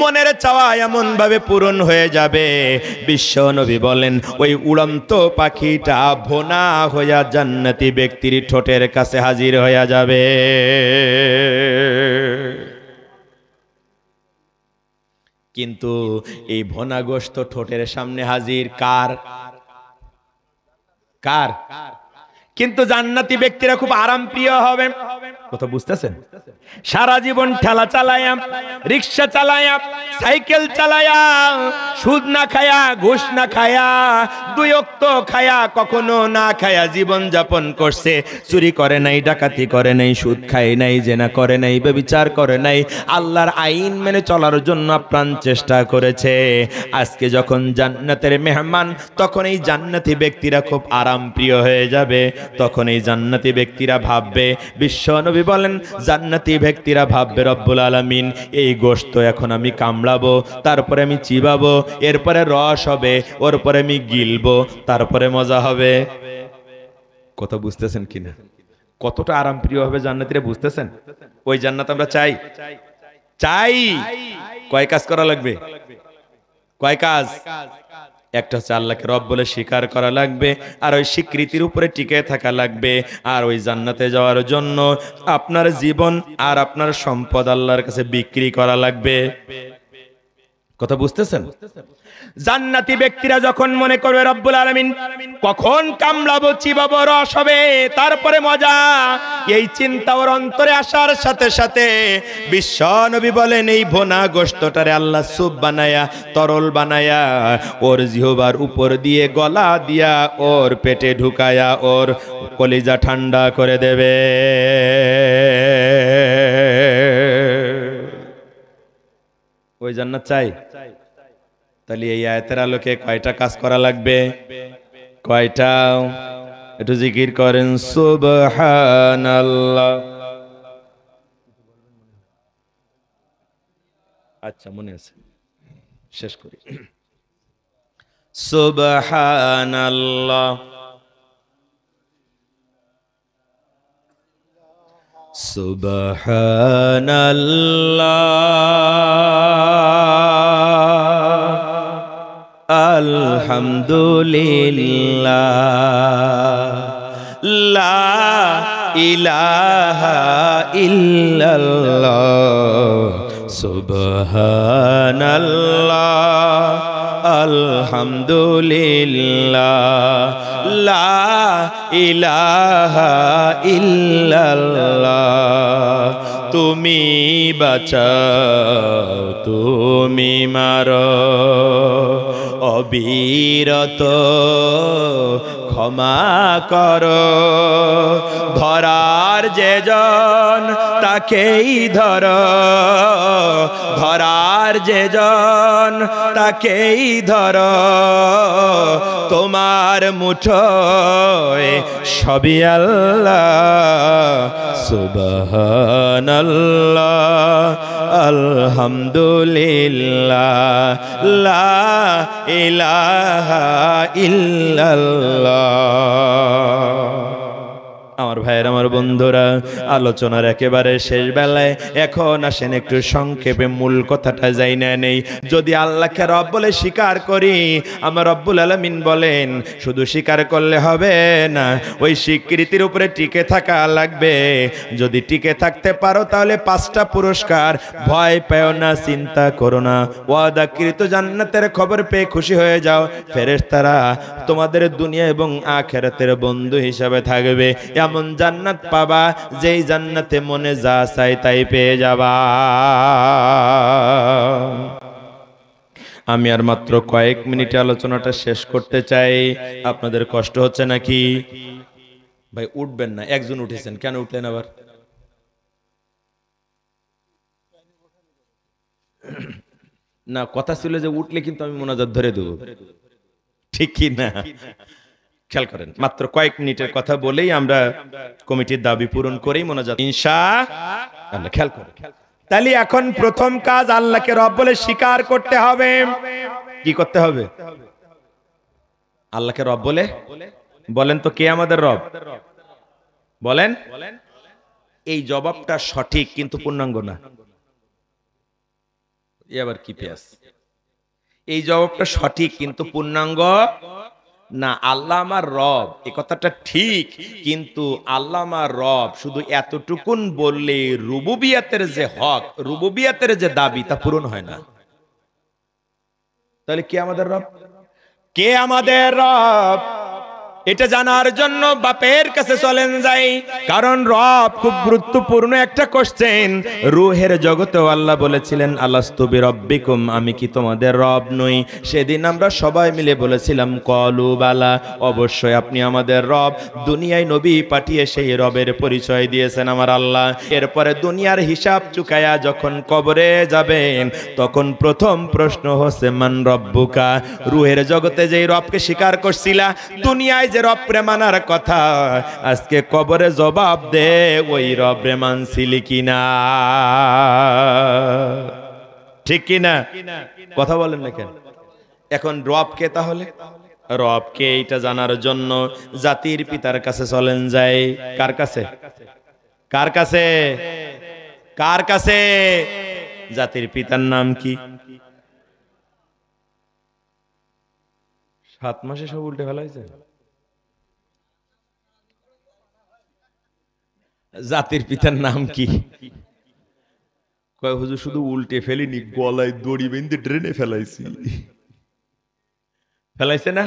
মনের চাওয়া এমন ভাবে পূরণ হয়ে যাবে, বিশ্ব নবী বলেন ওই উড়ন্ত পাখিটা ভোনা হইয়া জান্নাতি ব্যক্তির ঠোঁটের কাছে হাজির হইয়া যাবে। কিন্তু এই ভোনা গোশত ঠোঁটের সামনে হাজির কার? কার? কিন্তু জান্নাতি ব্যক্তিরা খুব আরাম প্রিয় হবে। কথা বুঝতেছেন? সারা জীবন ঠেলা চালায়া, রিক্সা চালায়া, সাইকেল চালায়া, সুদ না খায়া, ঘুষ না খায়া, দুই ওয়াক্ত খায়া, কখনো না খায়া জীবন যাপন করছে। চুরি করে নাই, ডাকাতি করে নাই, সুদ খায় নাই, জেনা করে নাই, ব্যভিচার করে নাই, আল্লাহর আইন মেনে চলার জন্য আপ্রাণ চেষ্টা করেছে। আজকে যখন জান্নাতের মেহমান, তখন এই জান্নাতি ব্যক্তিরা খুব আরাম প্রিয় হয়ে যাবে। তখন এই জান্নাতি ব্যক্তিরা ভাববে, বিশ্ব নবী বলেন জান্নাতি ব্যক্তিরা ভাববে, রব্বুল আলামিন, এই গোশত এখন আমি কামড়াবো, তারপরে আমি চিবাবো, এরপরে রস হবে, ওর পরে আমি গিলবো, তারপরে মজা হবে। কথা বুঝতেছেন কিনা? কতটা আরাম প্রিয় হবে জান্নাতীরা, বুঝতেছেন? ওই জান্নাত আমরা চাই? চাই। কয় কাজ করা লাগবে? কয় কাজ? একটা হচ্ছে আল্লাহকে রব বলে স্বীকার করা লাগবে, আর ওই স্বীকৃতির উপরে টিকে থাকা লাগবে। আর ওই জান্নাতে যাওয়ার জন্য আপনার জীবন আর আপনার সম্পদ আল্লাহর কাছে বিক্রি করা লাগবে। কথা বুঝতেছেন? জান্নাতি ব্যক্তিরা যখন মনে করবে রব্বুল আলামিন কখন কামড়াবো, চিবাবো, রস হবে, তারপরে মজা, এই চিন্তা ওর অন্তরে আসার সাথে সাথে বিশ্ব নবী বলেন এই ভোনা গোশতটারে আল্লাহ সুপ বানায়া, তরল বানায়া, ওর জিহ্বার উপর দিয়ে গলা দিয়া ওর পেটে ঢুকায়া ওর কলিজা ঠান্ডা করে দেবে। ওই জান্নাত চাই? তাহলে এই আয়াতের আলোকে কয়টা কাজ করা লাগবে? কয়টা? একটু জিকির করেন, সুবহানাল্লাহ। আচ্ছা, মনে আছে, শেষ করি। সুবহানাল্লাহ, সুবহানাল্লাহ, আলহামদুলিল্লাহ, লা ইলাহা ইল্লাল্লাহ, সুবহানাল্লাহ, আলহামদুলিল্লাহ, লা ইলাহা ইল্লাল্লাহ। তুমি বাঁচাও, তুমি মারো, অবিরত ক্ষমা করো, ধরার যেজন তাকেই ধরো, ধরার যেজন তাকেই ধরো, তোমার মুঠোয় সবই আল্লাহ, সুবহানাল্লাহ, আলহামদুলিল্লাহ, লা ইলাহা ইল্লাল্লাহ। আমার ভাইয়ের, আমার বন্ধুরা, আলোচনার একেবারে শেষ বেলায় এখন আসেন একটু সংক্ষেপে মূল কথাটা যাই না নেই। যদি আল্লাহকে রব বলে স্বীকার করি, আমার রব্বুল আলামিন বলেন শুধু স্বীকার করলে হবে না, ওই স্বীকৃতির উপরে টিকে থাকা লাগবে। যদি টিকে থাকতে পারো তাহলে 5টা পুরস্কার, ভয় পেও না, চিন্তা করো না, ওয়াদাকৃত জান্নাতের খবর পেয়ে খুশি হয়ে যাও। ফেরেশতারা তোমাদের দুনিয়া এবং আখিরাতের বন্ধু হিসাবে থাকবে। এমন জান্নাত পাবা যেই জান্নাতে মনে যা চাই তাই পেয়ে যাবা। আমি আর মাত্র কয়েক মিনিটে আলোচনাটা শেষ করতে চাই। আপনাদের কষ্ট হচ্ছে নাকি? ভাই উঠবেন না, একজন উঠেছেন, কেন উঠলেন আবার? না, কথা ছিল যে উঠলে কিন্তু আমি মোনাজাত ধরে দেবো, ঠিক কি না? খেয়াল করেন, মাত্র কয়েক মিনিটের কথা বলেই আমরা কমিটির দাবি পূরণ করেই মোনাজাত ইনশাআল্লাহ। খেয়াল করেন, তাহলে এখন প্রথম কাজ আল্লাহকে রব বলে স্বীকার করতে হবে। কি করতে হবে? আল্লাহকে রব বলে, বলেন তো কে আমাদের রব? বলেন। এই জবাবটা সঠিক কিন্তু পূর্ণাঙ্গ না। এবার কি পেঁয়াজ? এই জবাবটা সঠিক কিন্তু পূর্ণাঙ্গ না। আল্লাহ আমার রব, এই কথাটা ঠিক, কিন্তু আল্লাহ আমার রব শুধু এতটুকুন বললে রুবুবিয়াতের যে হক, রুবুবিয়াতের যে দাবি তা পূরণ হয় না। তাহলে কে আমাদের রব? কে আমাদের রব এটা জানার জন্য বাপের কাছে চলেন যাই, কারণ রব খুব গুরুত্বপূর্ণ একটা কোশ্চেন। রূহের জগতেও আল্লাহ বলেছিলেন আলাস্তু বিরব্বিকুম, আমি কি তোমাদের রব নই? সেদিন আমরা সবাই মিলে বলেছিলাম ক্বালু বালা, অবশ্যই আপনি আমাদের রব। দুনিয়ায় নবী পাঠিয়ে সেই রবের পরিচয় দিয়েছেন আমার আল্লাহ। এরপরে দুনিয়ার হিসাব চুকায়া যখন কবরে যাবেন, তখন প্রথম প্রশ্ন হচ্ছে মান রব্বুকা। রূহের জগতে যেই রবকে স্বীকার করছিলা, দুনিয়ায় যে রবরে মানার কথা, আজকে কবরে জবাব দে ওই রবরে মানছিলি কিনা। ঠিক কিনা? কথা বলেন না কেন? এখন রবকে, তাহলে রবকে এইটা জানার জন্য জাতির পিতার কাছে চলেন যাই। কার কাছে? কার কাছে? কার কাছে? জাতির পিতার নাম কি? 7 মাসে সব উল্টে ফেলা হয়েছে। জাতির পিতার নাম কি? কয় হুজুর শুধু উল্টে ফেলিনি, গলায় দড়ি বেঁধে ড্রেনে ফেলাইছি। ফেলাইছে না?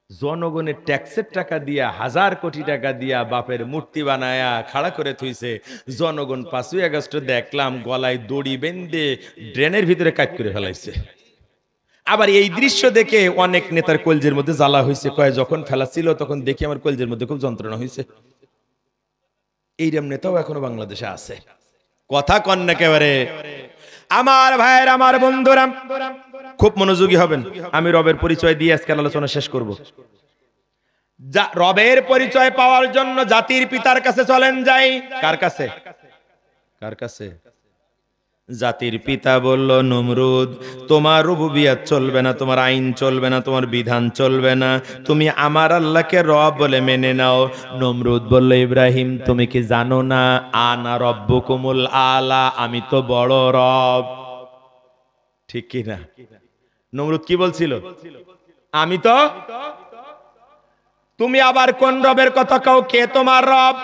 জনগণের ট্যাক্সের টাকা দিয়া, 1000 কোটি টাকা দিয়া বাপের মূর্তি বানায়া খাড়া করে থইছে। জনগণ 5ই আগস্ট দেখলাম গলায় দড়ি বেঁধে ড্রেনের ভিতরে কাট করে ফেলাইছে। আবার এই দৃশ্য দেখে অনেক নেতার কলজের মধ্যে জ্বালা হয়েছে। কয় যখন ফেলাচ্ছিল তখন দেখি আমার কলজের মধ্যে খুব যন্ত্রণা হয়েছে। এইরকম নেতাও এখনো বাংলাদেশে আছে। কথা কন না একেবারে। আমার ভাইয়ের, আমার বন্ধুরা, খুব মনোযোগী হবেন। আমি রবের পরিচয় দিয়ে আজকের আলোচনা শেষ করব। রবের পরিচয় পাওয়ার জন্য জাতির পিতার কাছে চলেন যাই। কার কাছে? কার কাছে? জাতির পিতা বলল নমরুদ, তোমার রুবুবিয়ত চলবে না, তোমার আইন চলবে না, তোমার বিধান চলবে না, তুমি আমার আল্লাহকে রব বলে মেনে নাও। নমরুদ বলল ইব্রাহিম, তুমি কি জানো না আনা রব্বুকুমুল আলা, আমি তো বড় রব। ঠিক কি না? নমরুদ কি বলছিল? আমি তো। তুমি আবার কোন রবের কথা কও? কে তোমার রব?